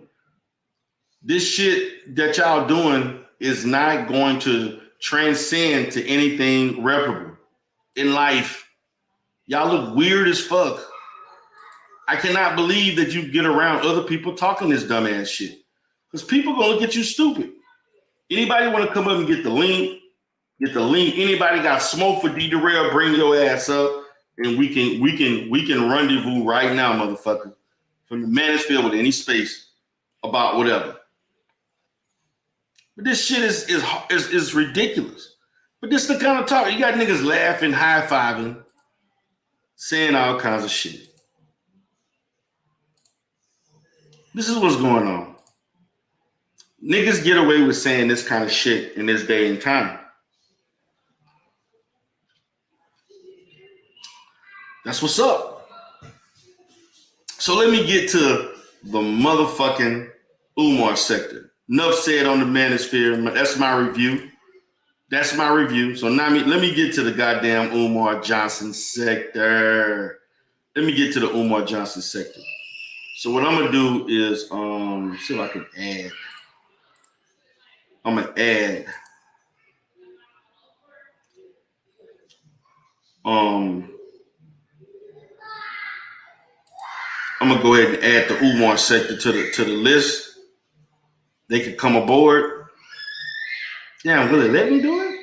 this shit that y'all doing is not going to transcend to anything reputable in life. Y'all look weird as fuck. I cannot believe that you get around other people talking this dumbass shit. Because people gonna look at you stupid. Anybody want to come up and get the link? Get the link. Anybody got smoke for D Darrell? Bring your ass up, and we can rendezvous right now, motherfucker. From the Manosphere with any space about whatever. But this shit is ridiculous. But this the kind of talk. You got niggas laughing, high-fiving, saying all kinds of shit. This is what's going on. Niggas get away with saying this kind of shit in this day and time. That's what's up. So let me get to the motherfucking Umar sector. Enough said on the Manosphere. That's my review. That's my review. So now let me get to the goddamn Umar Johnson sector. Let me get to the Umar Johnson sector. So what I'm gonna do is see if I can add. I'm gonna add I'm gonna go ahead and add the Umar sector to the list. They could come aboard. Damn, will they let me do it?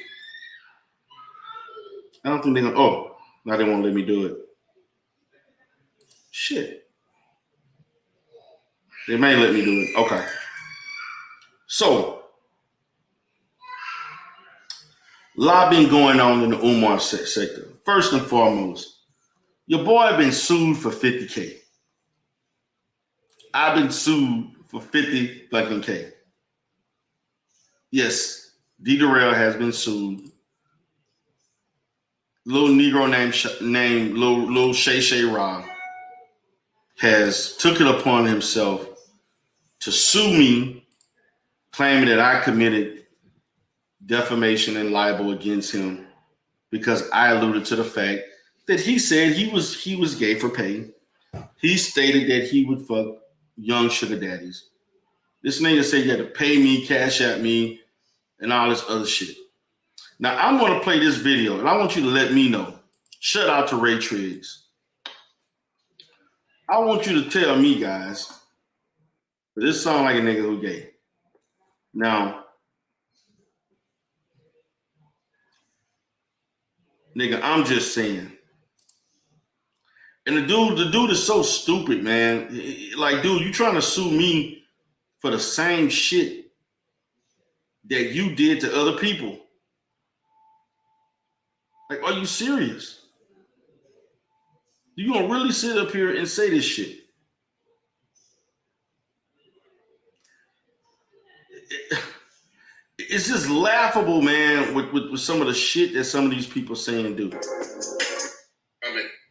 I don't think they're gonna. Oh, now they won't let me do it. Shit. They may let me do it. Okay. So, lobbying going on in the Umar sector. First and foremost, your boy been sued for 50K. I've been sued for 50 fucking K. Yes, D. Durrell has been sued. Little Negro named Lil Shay Shay Ra has took it upon himself to sue me, claiming that I committed defamation and libel against him because I alluded to the fact that he said he was gay for pay. He stated that he would fuck young sugar daddies. This nigga said you had to pay me, cash at me, and all this other shit. Now I'm gonna play this video and I want you to let me know. Shout out to Ray Triggs. I want you to tell me, guys, this sound like a nigga who gay. Now, nigga, I'm just saying. And the dude is so stupid, man. Like, dude, you trying to sue me for the same shit that you did to other people. Like, are you serious? You gonna really sit up here and say this shit? It's just laughable, man, with some of the shit that some of these people say and do. Coming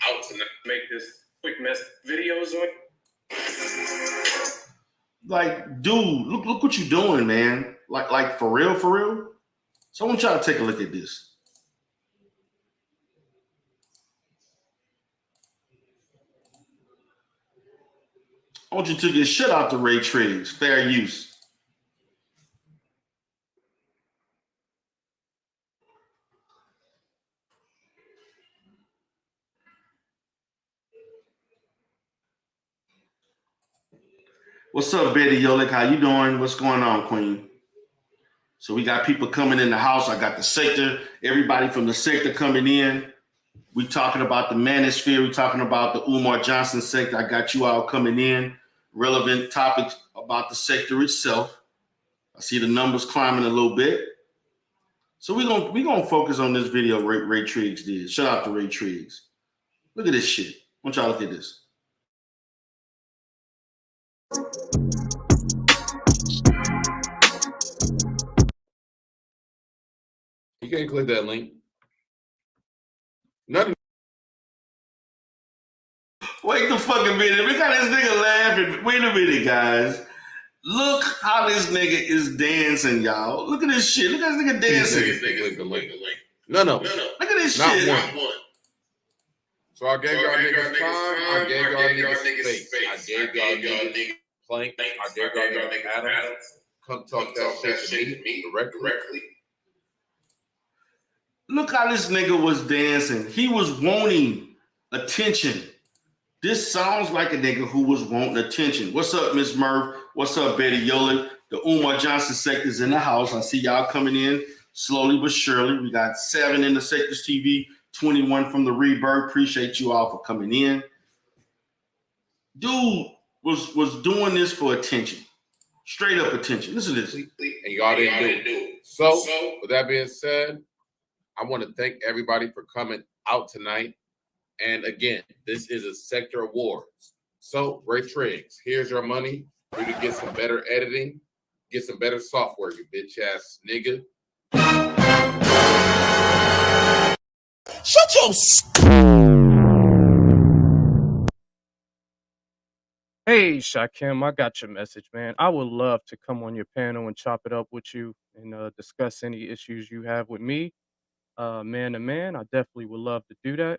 out to make this quick mess videos on. Like, dude, look what you're doing, man. Like for real, for real. So I want y'all to take a look at this. I want you to get shut out to Ray Triggs. Fair use. What's up, Betty Yolik? How you doing? What's going on, Queen? So we got people coming in the house. I got the sector. Everybody from the sector coming in. We talking about the Manosphere. We talking about the Umar Johnson sector. I got you all coming in. Relevant topics about the sector itself. I see the numbers climbing a little bit. So we gonna focus on this video Ray Triggs did. Shout out to Ray Triggs. Look at this shit. I want y'all to look at this. You can't click that link. Nothing. Wait the fucking minute. Look how this nigga laughing. Wait a minute, guys. Look how this nigga is dancing, y'all. Look at this shit. Look at this nigga dancing. Click the link. No. Look at this Not shit. one. So I gave y'all niggas time. I gave y'all niggas space. I gave y'all niggas plank. I gave y'all niggas Adam. Come talk that shit to me directly. Look how this nigga was dancing. He was wanting attention. This sounds like a nigga who was wanting attention. What's up, Miss Murph? What's up, Betty Yolik? The Umar Johnson sector's in the house. I see y'all coming in slowly but surely. We got 7 in the sectors TV, 21 from the Rebirth. Appreciate you all for coming in. Dude was doing this for attention. Straight up attention. Listen to this. And y'all didn't do it. So, with that being said, I want to thank everybody for coming out tonight. And again, this is a sector awards. So, Ray Triggs, here's your money for you to get some better editing, get some better software, you bitch ass nigga. Shut your. Hey, Shakim, I got your message, man. I would love to come on your panel and chop it up with you and discuss any issues you have with me, man to man. I definitely would love to do that.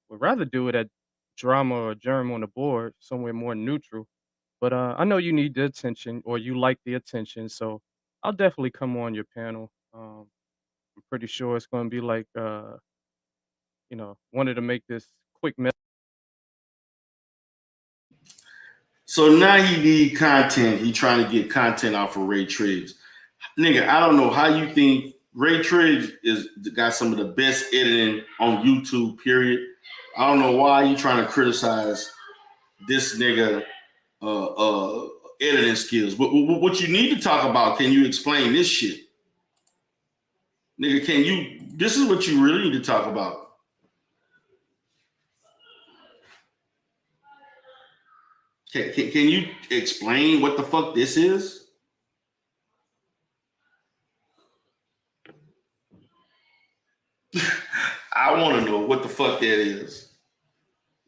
Would rather do it at Drama or Germ on the board, somewhere more neutral. But I know you need the attention or you like the attention, so I'll definitely come on your panel. I'm pretty sure it's going to be like wanted to make this quick message. So now he need content. He trying to get content off of Ray Triggs. Nigga, I don't know how you think Ray Triggs got some of the best editing on YouTube, period. I don't know why you trying to criticize this nigga editing skills. But what you need to talk about, can you explain this shit? Nigga, this is what you really need to talk about. Can you explain what the fuck this is? I want to know what the fuck that is.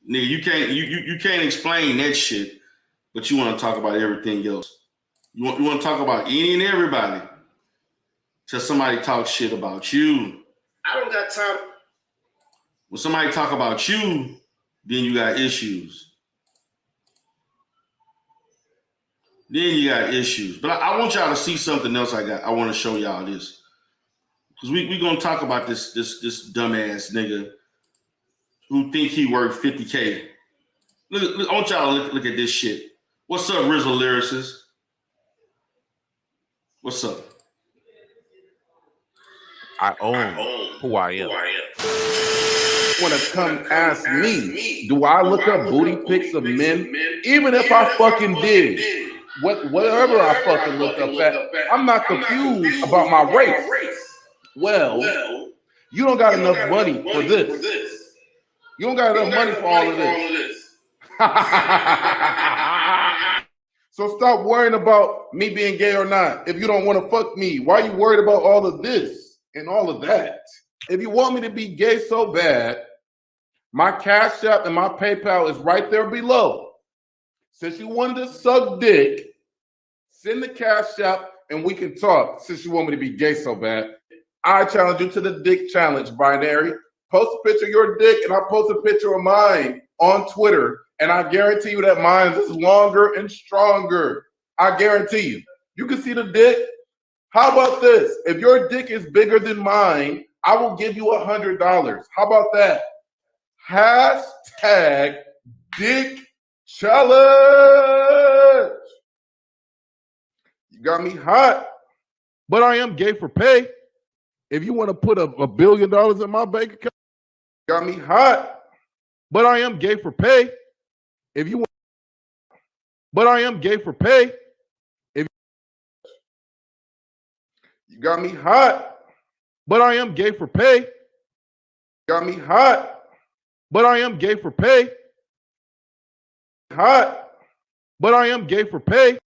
Nigga, you can't explain that shit, but you want to talk about everything else. You want to talk about any and everybody till somebody talks shit about you. I don't got time. When somebody talk about you, then you got issues. But I want y'all to see something else I want to show y'all this. Because we going to talk about this dumbass nigga who think he worth 50K. Look, I want y'all to look at this shit. What's up, Rizzle Lyricist? What's up? I own who I am. Want to come ask me, do I look up booty pics of men? Even if I fucking did. Whatever I fucking looked up at, I'm not confused about my race. Well, you don't got enough money for this. You don't got enough money for all of this. So stop worrying about me being gay or not. If you don't want to fuck me, why are you worried about all of this and all of that? If you want me to be gay so bad, my Cash App and my PayPal is right there below. Since you wanted to suck dick, send the Cash App and we can talk. Since you want me to be gay so bad, I challenge you to the dick challenge, binary. Post a picture of your dick and I'll post a picture of mine on Twitter. And I guarantee you that mine is longer and stronger. I guarantee you. You can see the dick. How about this? If your dick is bigger than mine, I will give you $100. How about that? Hashtag dick challenge. You got me hot, but I am gay for pay. If you want to put $1 billion in my bank account, you got me hot, but I am gay for pay. If you want, but I am gay for pay. If you got me hot, but I am gay for pay. Got me hot, but I am gay for pay. Hot, but I am gay for pay.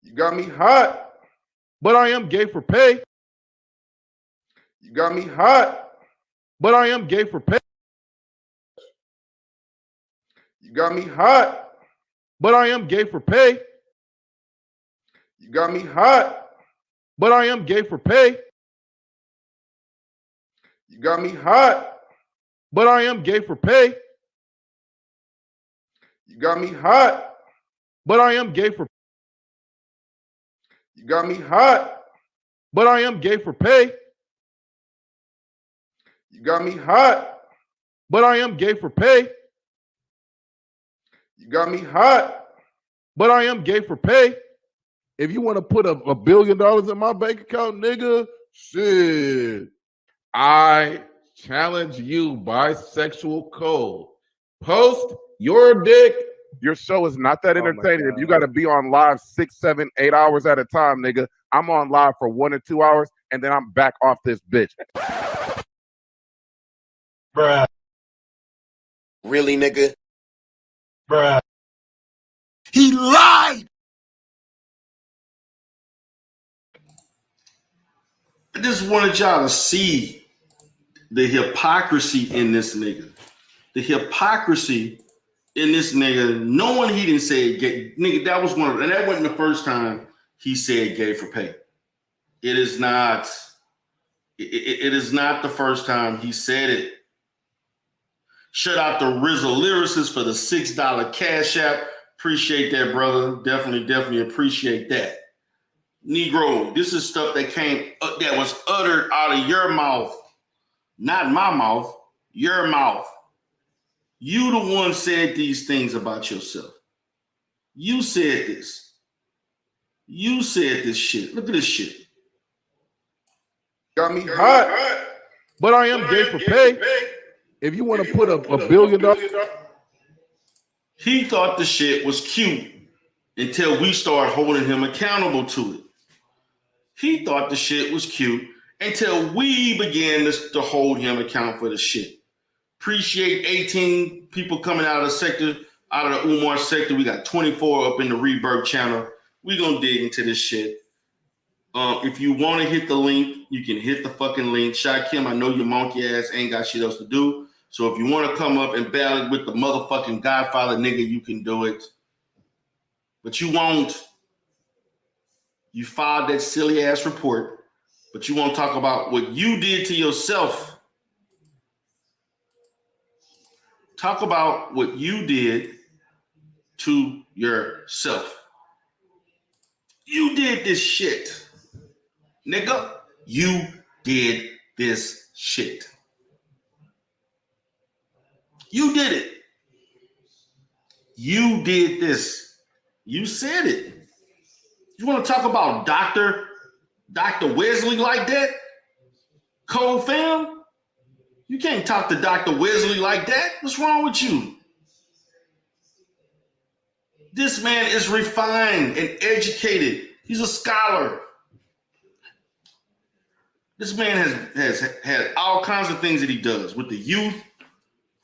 You got me hot, but I am gay for pay. You got me hot, but I am gay for pay. You got me hot, but I am gay for pay. You got me hot, but I am gay for pay. You got me hot, but I am gay for pay. You got me hot, but I am gay for pay. You got me hot, but I am gay for pay. You got me hot, but I am gay for pay. You got me hot, but I am gay for pay. If you want to put $1 billion in my bank account, nigga, shit. I challenge you, bisexual code. Post your dick. Your show is not that entertaining. If you got to be on live 6, 7, 8 hours at a time, nigga, I'm on live for 1 or 2 hours, and then I'm back off this bitch. Bruh. Really, nigga? Bruh. He lied. I just wanted y'all to see the hypocrisy in this nigga. The hypocrisy in this nigga, knowing he didn't say gay. Nigga, that was and that wasn't the first time he said gay for pay. It is not the first time he said it. Shout out to Rizzle Lyricist for the $6 Cash App. Appreciate that, brother. Definitely appreciate that. Negro, this is stuff that was uttered out of your mouth. not my mouth, your mouth. You the one said these things about yourself. You said this. You said this shit. Look at this shit. Got me hot. But I am gay for pay. If you want to put a $1 billion. He thought the shit was cute until we started holding him accountable to it. He thought the shit was cute until we began to hold him accountable for the shit. Appreciate 18 people coming out of the sector, out of the Umar sector. We got 24 up in the Rebirth channel. We gonna dig into this shit. If you want to hit the link, you can hit the fucking link. Shakim, I know your monkey ass ain't got shit else to do. So if you want to come up and battle with the motherfucking Godfather nigga, you can do it. But you won't. You filed that silly ass report, but you won't talk about what you did to yourself. Talk about what you did to yourself. You did this shit. Nigga, you did this shit. You did it. You did this. You said it. You want to talk about Dr. Wesley like that? Cold fam? You can't talk to Dr. Wesley like that. What's wrong with you? This man is refined and educated. He's a scholar. This man has had all kinds of things that he does with the youth.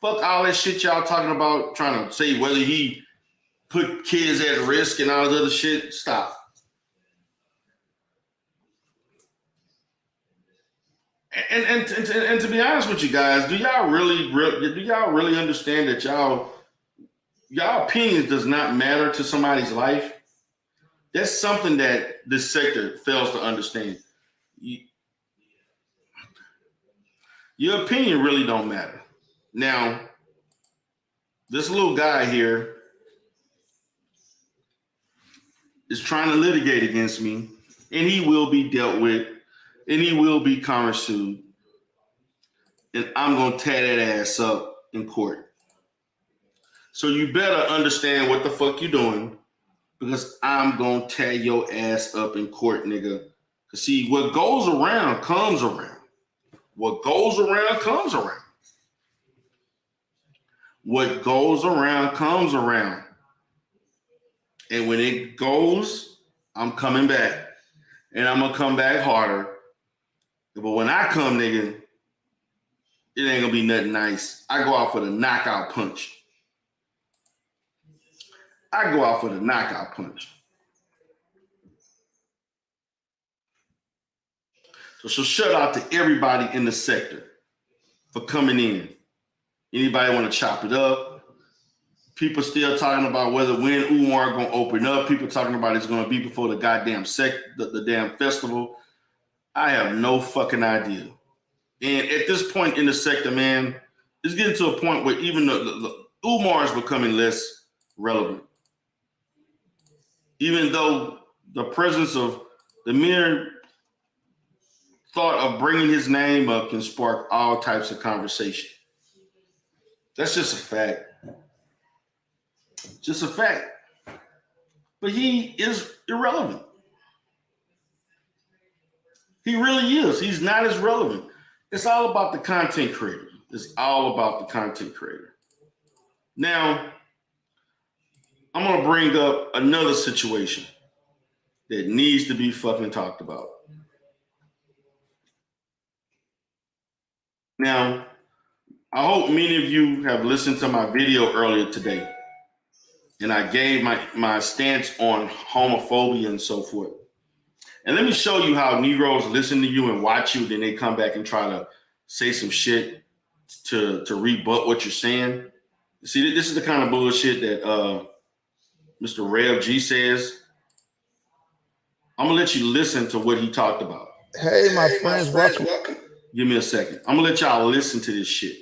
Fuck all that shit y'all talking about, trying to say whether he put kids at risk and all this other shit. Stop. And to be honest with you guys, do y'all really understand that y'all opinions does not matter to somebody's life? That's something that this sector fails to understand. Your opinion really don't matter. Now, this little guy here is trying to litigate against me, and he will be dealt with, and he will be countersued, and I'm going to tear that ass up in court. So you better understand what the fuck you're doing, because I'm going to tear your ass up in court, nigga. Because see, what goes around comes around. What goes around comes around. What goes around comes around. And when it goes, I'm coming back. And I'm going to come back harder. But when I come, nigga, it ain't going to be nothing nice. I go out for the knockout punch. I go out for the knockout punch. So shout out to everybody in the sector for coming in. Anybody want to chop it up? People still talking about when Umar gonna open up. People talking about it's gonna be before the goddamn the damn festival. I have no fucking idea. And at this point in the sector, man, it's getting to a point where even the Umar is becoming less relevant. Even though the presence of the mere thought of bringing his name up can spark all types of conversation. That's just a fact. Just a fact. But he is irrelevant. He really is. He's not as relevant. It's all about the content creator. It's all about the content creator. Now, I'm going to bring up another situation that needs to be fucking talked about. Now, I hope many of you have listened to my video earlier today. And I gave my stance on homophobia and so forth. And let me show you how Negroes listen to you and watch you, then they come back and try to say some shit to rebut what you're saying. See, this is the kind of bullshit that Mr. Rev G says. I'm going to let you listen to what he talked about. Hey, my friends, welcome. Give me a second. I'm going to let y'all listen to this shit.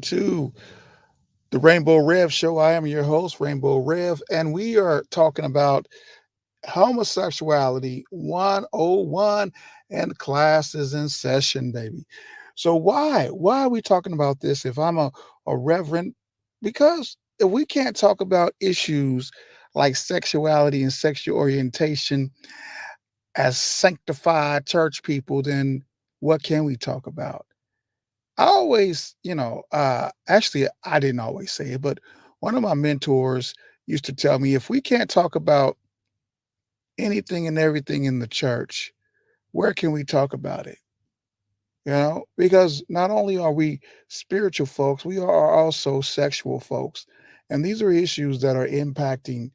To the Rainbow Rev Show. I am your host, Rainbow Rev, and we are talking about Homosexuality 101, and class is in session, baby. So why are we talking about this if I'm a reverend? Because if we can't talk about issues like sexuality and sexual orientation as sanctified church people, then what can we talk about? I always, actually, I didn't always say it, but one of my mentors used to tell me if we can't talk about anything and everything in the church, where can we talk about it? Because not only are we spiritual folks, we are also sexual folks. And these are issues that are impacting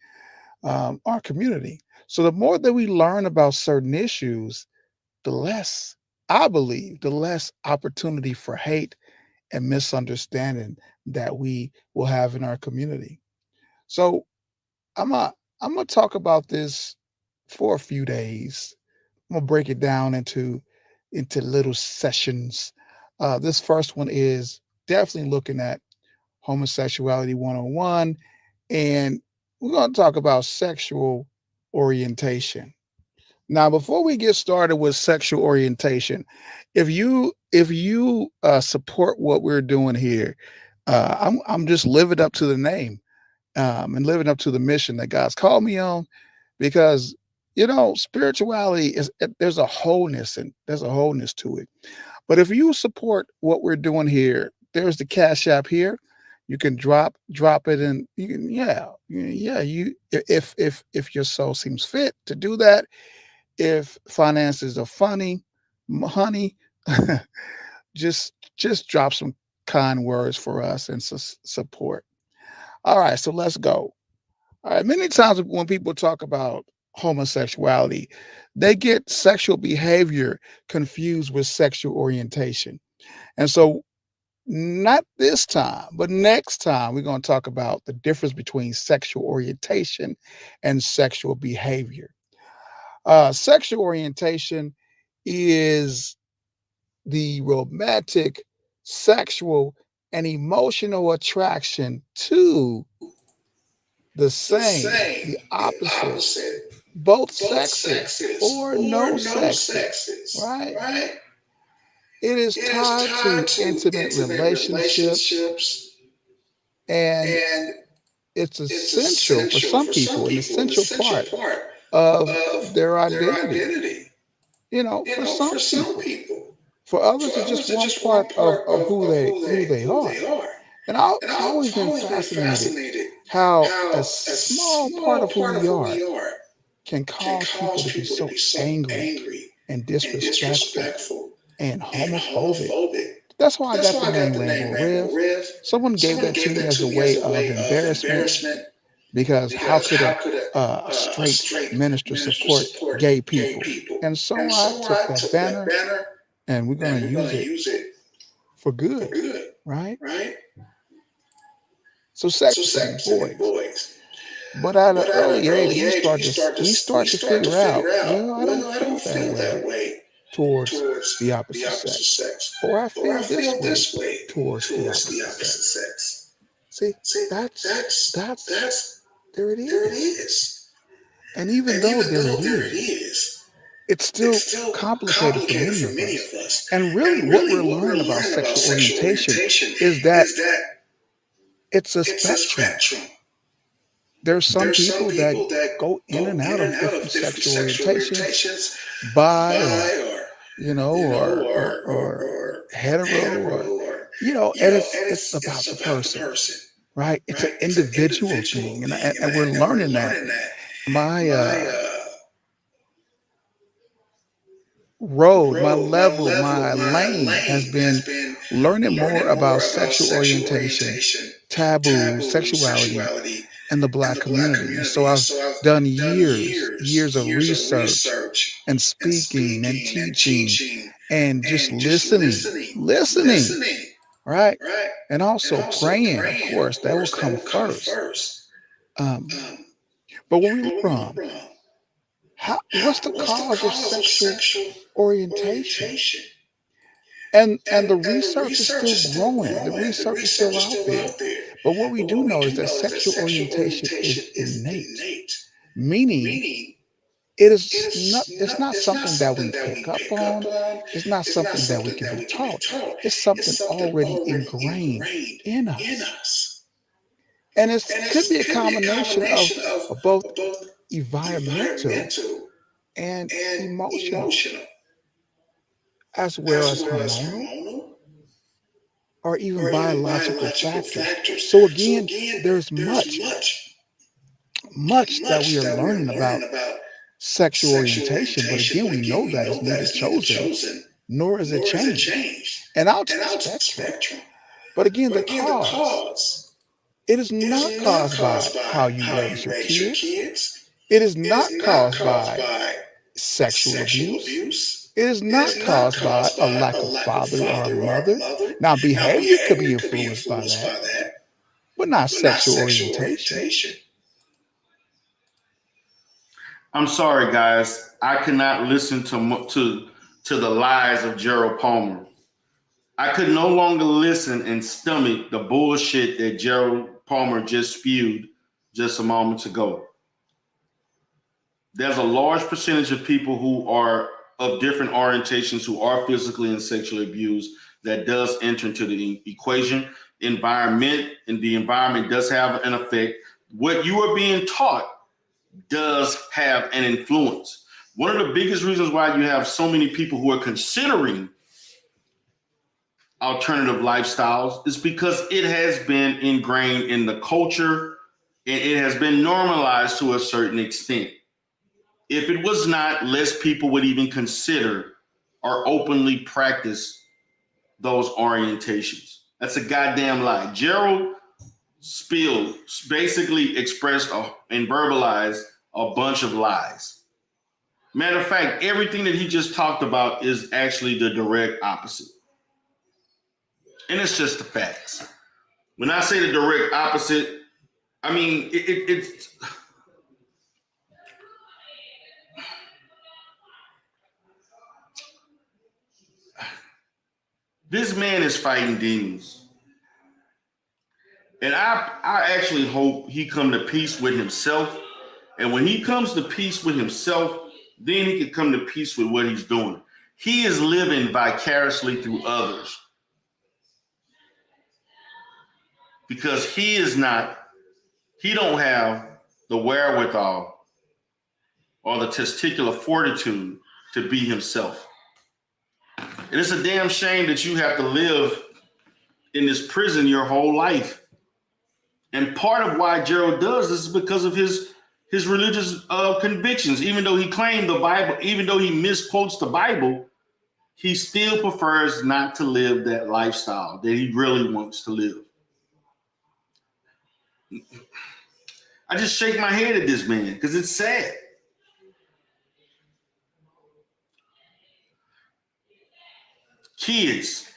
our community. So the more that we learn about certain issues, the less, I believe, the less opportunity for hate and misunderstanding that we will have in our community. So I'm gonna I'm gonna talk about this for a few days. I'm gonna break it down into little sessions. This first one is definitely looking at homosexuality 101, and we're gonna talk about sexual orientation. Now, before we get started with sexual orientation, if you support what we're doing here, I'm just living up to the name and living up to the mission that God's called me on, because spirituality there's a wholeness, and there's a wholeness to it. But if you support what we're doing here, there's the Cash App here. You can drop it in. You can, yeah. You if your soul seems fit to do that, if finances are funny, honey, just drop some kind words for us and support. All right, so let's go. All right, many times when people talk about homosexuality, they get sexual behavior confused with sexual orientation. And so, not this time, but next time, we're going to talk about the difference between sexual orientation and sexual behavior. Sexual orientation is the romantic, sexual, and emotional attraction to the same, the opposite, both sexes or no sexes, right? It is tied to intimate relationships, and it's essential for some people, an essential part of their identity. For some people. For others, it's just one part of who they are. And I've always been fascinated how a small part of who we are can cause people to be so angry and disrespectful and homophobic. That's why I got the name Rainbow Rev. Someone gave that to me as a way of embarrassment, because how could a straight minister support gay people? And so I took that banner, and we're going to use it for good, right? So sex between boys. But at an early age, we start to figure out, well, I don't feel that way towards the opposite sex, or I feel this way towards the opposite sex. See, that's there it is. And even though there it is, it's still complicated for many of us. And really, what we're learning about sexual orientation is that it's a spectrum. There's some people that go in and out of different sexual orientations, bi or hetero, and it's about the person, right? It's an individual thing, and we're learning that. My road, my level, my lane has been learning more about sexual orientation, taboo, sexuality, and the Black community. And so I've done years of research and speaking and teaching and just listening, right? And also praying, of course, that will come first. But when we look from what's the cause of sexual orientation? And the research is still growing. The research is still out there. But what we do know is that sexual orientation is innate, meaning It's not something that we pick up on. It's not something that we can be taught. It's something already ingrained in us. And it could be a combination of both environmental and emotional, as well as hormonal or even biological factors. So again, there's much that we are learning about sexual orientation, but again, we know that it's neither chosen nor is it changed. And out to the spectrum. But again, the cause, it is not caused by how you raise your kids. It is not caused by sexual abuse. It is not caused by a lack of father or a mother. Now, behavior could be influenced by that, but not sexual orientation. I'm sorry, guys. I cannot listen to the lies of Gerald Palmer. I could no longer listen and stomach the bullshit that Gerald Palmer just spewed just a moment ago. There's a large percentage of people who are of different orientations who are physically and sexually abused that does enter into the equation. The environment does have an effect. What you are being taught does have an influence. One of the biggest reasons why you have so many people who are considering alternative lifestyles is because it has been ingrained in the culture and it has been normalized to a certain extent. If it was not, less people would even consider or openly practice those orientations. That's a goddamn lie. Gerald basically expressed and verbalized a bunch of lies. Matter of fact, everything that he just talked about is actually the direct opposite. And it's just the facts. When I say the direct opposite, I mean, it's this man is fighting demons. And I actually hope he come to peace with himself. And when he comes to peace with himself, then he can come to peace with what he's doing. He is living vicariously through others. Because he don't have the wherewithal or the testicular fortitude to be himself. And it's a damn shame that you have to live in this prison your whole life. And part of why Gerald does this is because of his religious convictions. Even though he claimed the Bible, even though he misquotes the Bible, he still prefers not to live that lifestyle that he really wants to live. I just shake my head at this man because it's sad. Kids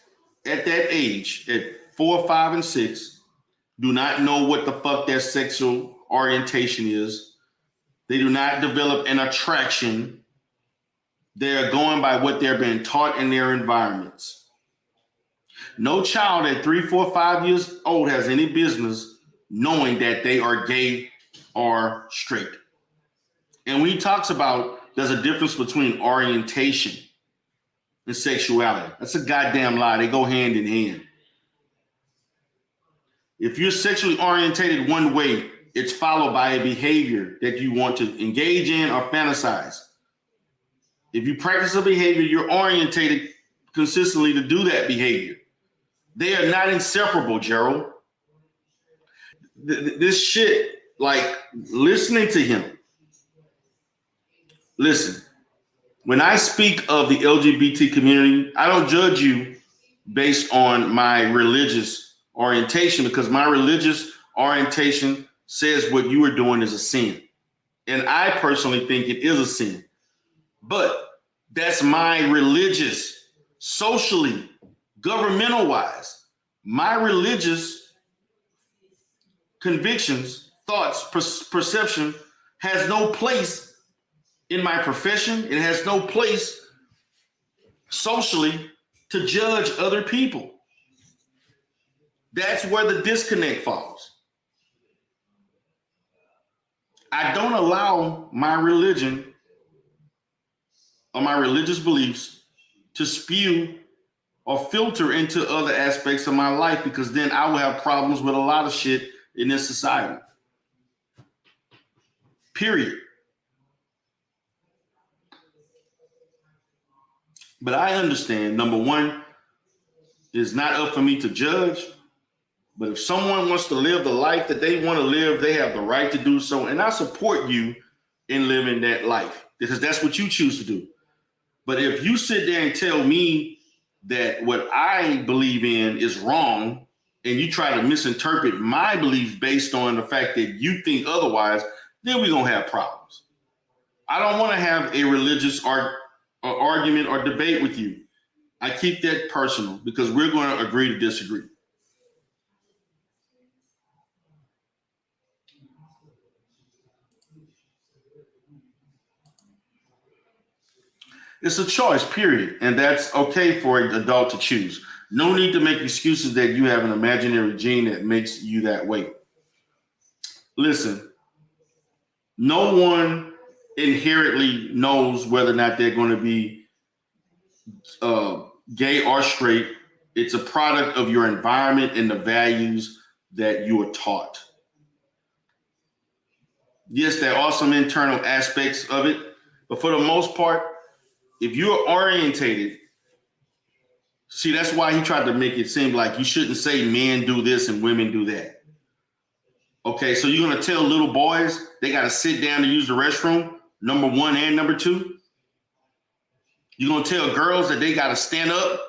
at that age, at 4, 5, and 6, do not know what the fuck their sexual orientation is. They do not develop an attraction. They are going by what they're being taught in their environments. No child at 3, 4, 5 years old has any business knowing that they are gay or straight. And when he talks about there's a difference between orientation and sexuality, that's a goddamn lie. They go hand in hand. If you're sexually orientated one way, it's followed by a behavior that you want to engage in or fantasize. If you practice a behavior, you're orientated consistently to do that behavior. They are not inseparable, Gerald. This shit, like listening to him. Listen, when I speak of the LGBT community, I don't judge you based on my religious orientation, because my religious orientation says what you are doing is a sin. And I personally think it is a sin. But that's my religious, socially, governmental wise, my religious convictions, thoughts, perception has no place in my profession. It has no place socially to judge other people. That's where the disconnect falls. I don't allow my religion of my religious beliefs to spew or filter into other aspects of my life, because then I will have problems with a lot of shit in this society. Period. But I understand, number one, it's not up for me to judge. But if someone wants to live the life that they want to live, they have the right to do so. And I support you in living that life, because that's what you choose to do. But if you sit there and tell me that what I believe in is wrong, and you try to misinterpret my beliefs based on the fact that you think otherwise, then we're going to have problems. I don't want to have a religious argument or debate with you. I keep that personal, because we're going to agree to disagree. It's a choice, period. And that's okay for an adult to choose. No need to make excuses that you have an imaginary gene that makes you that way. Listen, no one inherently knows whether or not they're going to be gay or straight. It's a product of your environment and the values that you are taught. Yes, there are some internal aspects of it, but for the most part, if you're orientated, see, that's why he tried to make it seem like you shouldn't say men do this and women do that. Okay, so you're going to tell little boys they got to sit down to use the restroom, number one and number two? You're going to tell girls that they got to stand up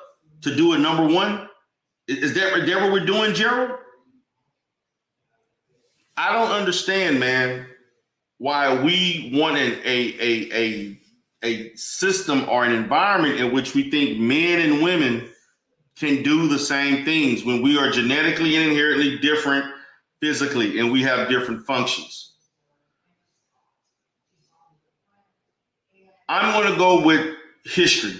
to do it, number one? Is that what we're doing, Gerald? I don't understand, man, why we want a system or an environment in which we think men and women can do the same things when we are genetically and inherently different physically, and we have different functions. I'm going to go with history.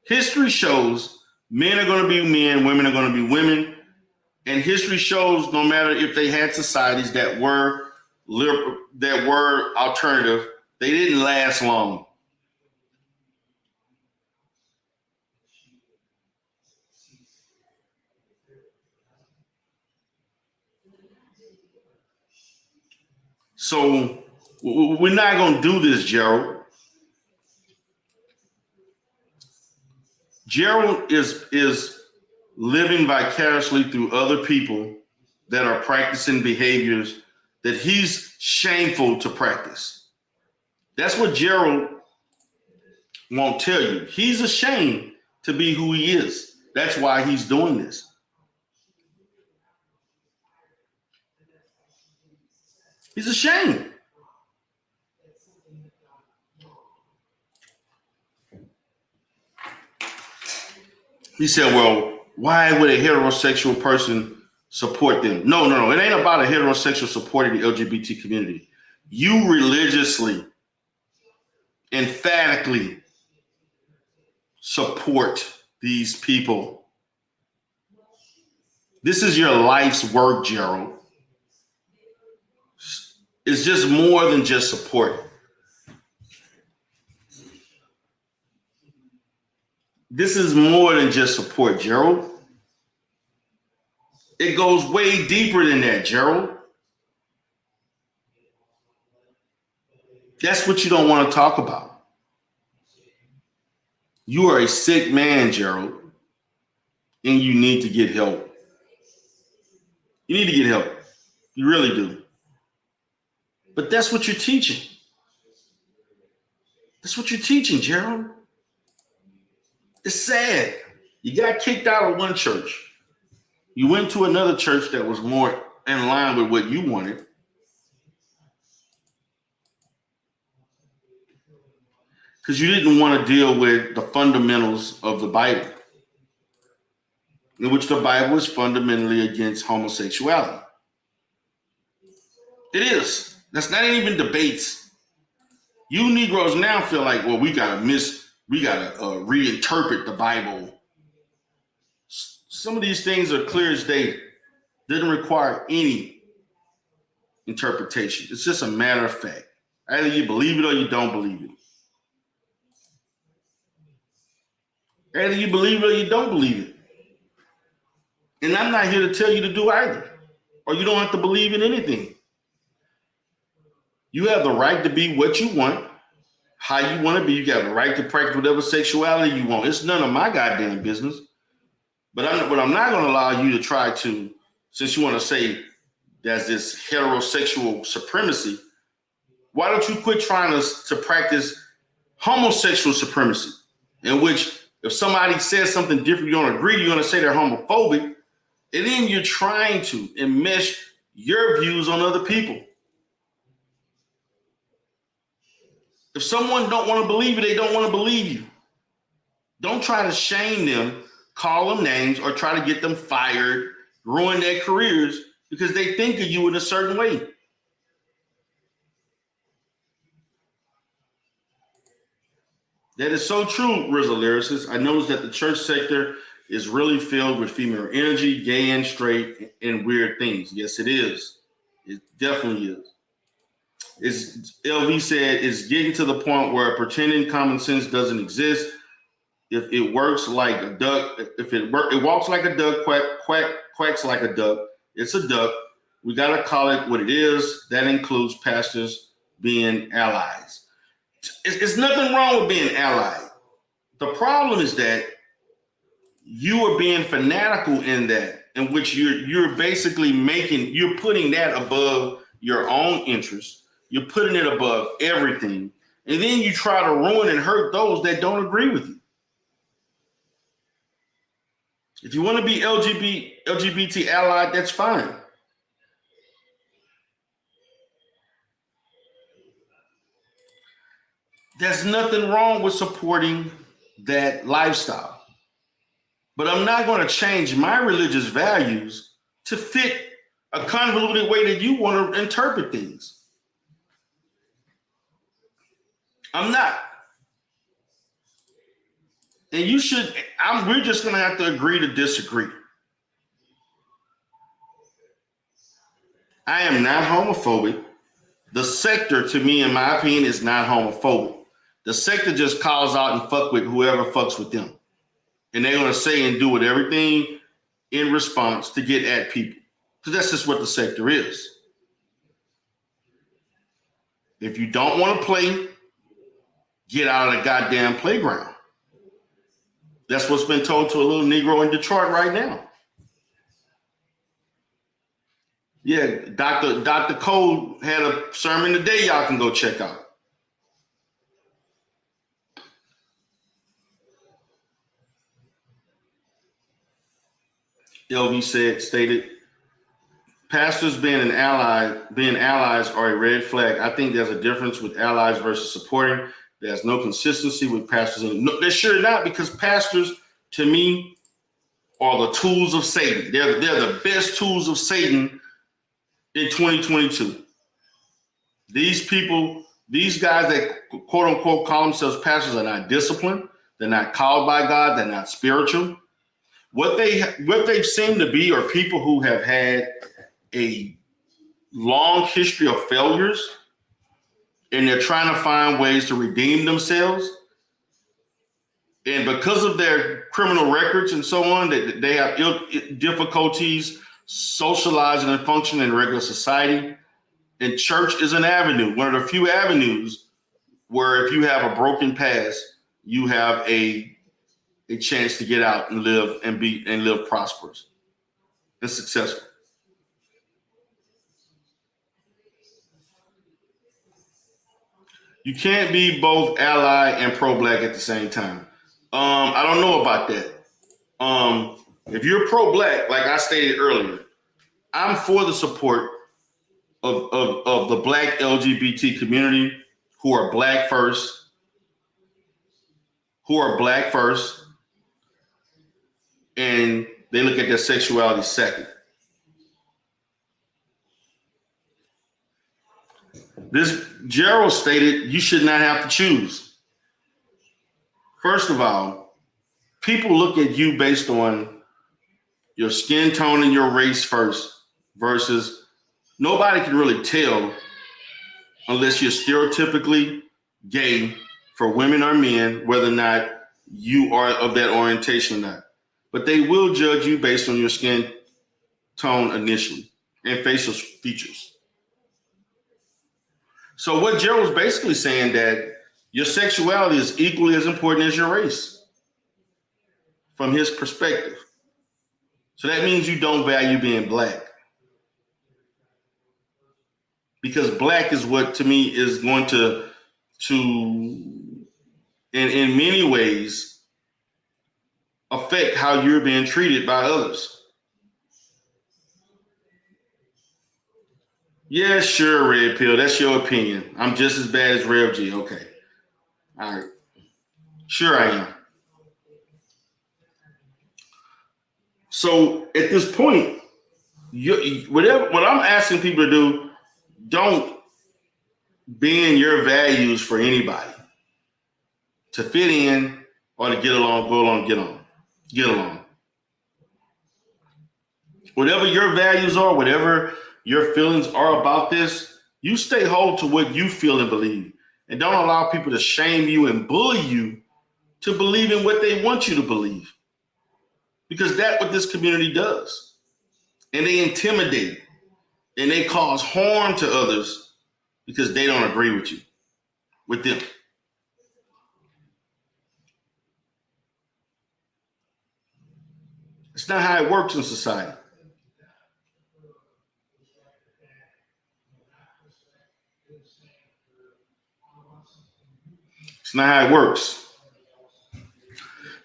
History shows men are going to be men, women are going to be women. And history shows no matter if they had societies that were liberal, that were alternative, they didn't last long. So we're not going to do this, Gerald. Gerald is living vicariously through other people that are practicing behaviors that he's shameful to practice. That's what Gerald won't tell you. He's ashamed to be who he is. That's why he's doing this. He's ashamed. He said, well, why would a heterosexual person support them? No. It ain't about a heterosexual supporting the LGBT community. You religiously, emphatically support these people. This is your life's work, Gerald. It's just more than just support. This is more than just support, Gerald. It goes way deeper than that, Gerald. That's what you don't want to talk about. You are a sick man, Gerald, and you need to get help. You need to get help. You really do. But that's what you're teaching. That's what you're teaching, Gerald. It's sad. You got kicked out of one church. You went to another church that was more in line with what you wanted. Because you didn't want to deal with the fundamentals of the Bible, in which the Bible is fundamentally against homosexuality. It is. That's not even debates. You Negroes now feel like, well, we gotta reinterpret the Bible. Some of these things are clear as day. Didn't require any interpretation. It's just a matter of fact. Either you believe it or you don't believe it. Either you believe it or you don't believe it. And I'm not here to tell you to do either. Or you don't have to believe in anything. You have the right to be what you want, how you want to be. You got the right to practice whatever sexuality you want. It's none of my goddamn business. But I'm not going to allow you to try to, since you want to say there's this heterosexual supremacy, why don't you quit trying to practice homosexual supremacy, in which if somebody says something different, you don't agree, you're going to say they're homophobic, and then you're trying to enmesh your views on other people. If someone don't want to believe you, they don't want to believe you. Don't try to shame them, call them names, or try to get them fired, ruin their careers because they think of you in a certain way. That is so true, Rizzo Lyricist. I noticed that the church sector is really filled with female energy, gay and straight, and weird things. Yes, it is. It definitely is. LV said, it's getting to the point where pretending common sense doesn't exist. If it works like a duck, it walks like a duck, quacks like a duck, it's a duck. We got to call it what it is. That includes pastors being allies. It's nothing wrong with being allied. The problem is that you are being fanatical in that, in which you're basically you're putting that above your own interests. You're putting it above everything. And then you try to ruin and hurt those that don't agree with you. If you want to be LGBT allied, that's fine. There's nothing wrong with supporting that lifestyle. But I'm not going to change my religious values to fit a convoluted way that you want to interpret things. I'm not. And you should, we're just going to have to agree to disagree. I am not homophobic. The sector, to me, in my opinion, is not homophobic. The sector just calls out and fuck with whoever fucks with them. And they're going to say and do everything in response to get at people. Because that's just what the sector is. If you don't want to play, get out of the goddamn playground. That's what's been told to a little Negro in Detroit right now. Yeah, Dr. Cole had a sermon today y'all can go check out. LV stated, pastors being allies are a red flag. I think there's a difference with allies versus supporting. There's no consistency with pastors. No, there should not, because pastors, to me, are the tools of Satan. They're the best tools of Satan in 2022. These people, these guys that quote unquote call themselves pastors are not disciplined. They're not called by God. They're not spiritual. What they've seemed to be are people who have had a long history of failures, and they're trying to find ways to redeem themselves. And because of their criminal records and so on, they have difficulties socializing and functioning in regular society. And church is an avenue, one of the few avenues where if you have a broken past, you have a chance to get out and live prosperous and successful. You can't be both ally and pro-black at the same time. I don't know about that. If you're pro-black, like I stated earlier, I'm for the support of the black LGBT community who are black first, and they look at their sexuality second. This Gerald stated you should not have to choose. First of all, people look at you based on your skin tone and your race first, versus nobody can really tell unless you're stereotypically gay for women or men, whether or not you are of that orientation or not. But they will judge you based on your skin tone initially and facial features. So what Gerald's basically saying that your sexuality is equally as important as your race from his perspective. So that means you don't value being black. Because black is what to me is going to in many ways affect how you're being treated by others. Yeah, sure, Red Pill. That's your opinion. I'm just as bad as Rev G. Okay. All right. Sure I am. So at this point, what I'm asking people to do, don't bend your values for anybody. To fit in or to get along, go along, get along. Whatever your values are, whatever your feelings are about this, you stay whole to what you feel and believe. And don't allow people to shame you and bully you to believe in what they want you to believe. Because that's what this community does. And they intimidate and they cause harm to others because they don't agree with them. It's not how it works in society. It's not how it works.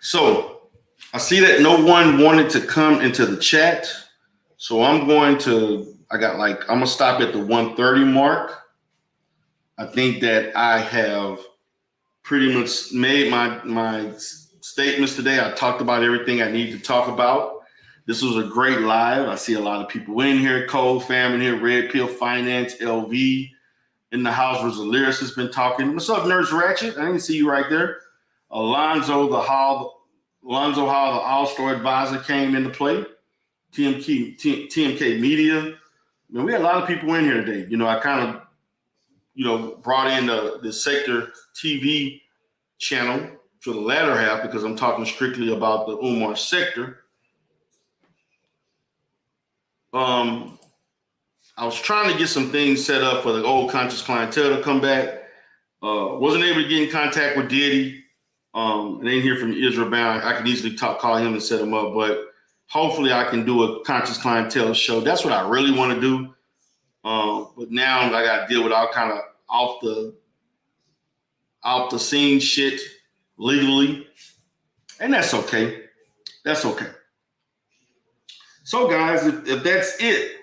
So I see that no one wanted to come into the chat. So I'm going to stop at the 1:30 mark. I think that I have pretty much made my statements today. I talked about everything I need to talk about. This was a great live. I see a lot of people in here. Cole Fam in here, Red Pill Finance, LV in the house. Rosalyrus has been talking. What's up, Nurse Ratchet? I didn't see you right there. Alonzo Hall, the All-Star Advisor, came into play. TMK Media. Man, we had a lot of people in here today. I kind of, brought in the Sector TV channel for the latter half because I'm talking strictly about the Umar sector. I was trying to get some things set up for the old conscious clientele to come back. Wasn't able to get in contact with Diddy. And ain't hear from Israel Bound. I could easily call him and set him up, but hopefully I can do a conscious clientele show. That's what I really want to do. But now I got to deal with all kind of off the scene shit legally. And that's okay. That's okay. So guys, if that's it,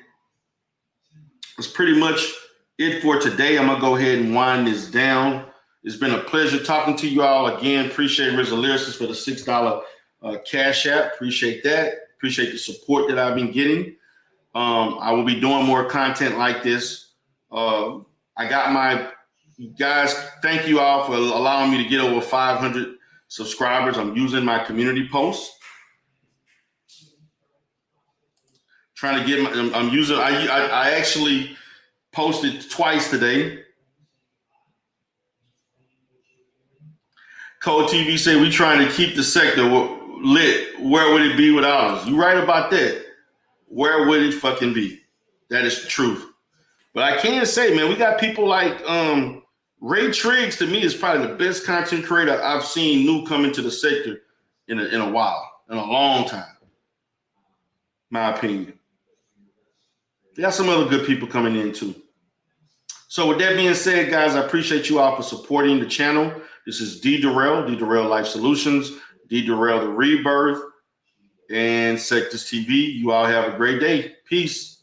that's pretty much it for today. I'm going to go ahead and wind this down. It's been a pleasure talking to you all again. Appreciate Rosalyrus for the $6 Cash App. Appreciate that. Appreciate the support that I've been getting. I will be doing more content like this. I got my guys. Thank you all for allowing me to get over 500 subscribers. I'm using my community posts. Trying to get I actually posted twice today. Code TV said we trying to keep the sector lit. Where would it be without us? You right about that. Where would it fucking be? That is the truth. But I can say, man, we got people like Ray Triggs. To me, is probably the best content creator I've seen new come into the sector in a while, in a long time. My opinion. We got some other good people coming in too. So with that being said, guys, I appreciate you all for supporting the channel. This is D Durrell Life Solutions, D Durrell The Rebirth, and Sectors TV. You all have a great day. Peace.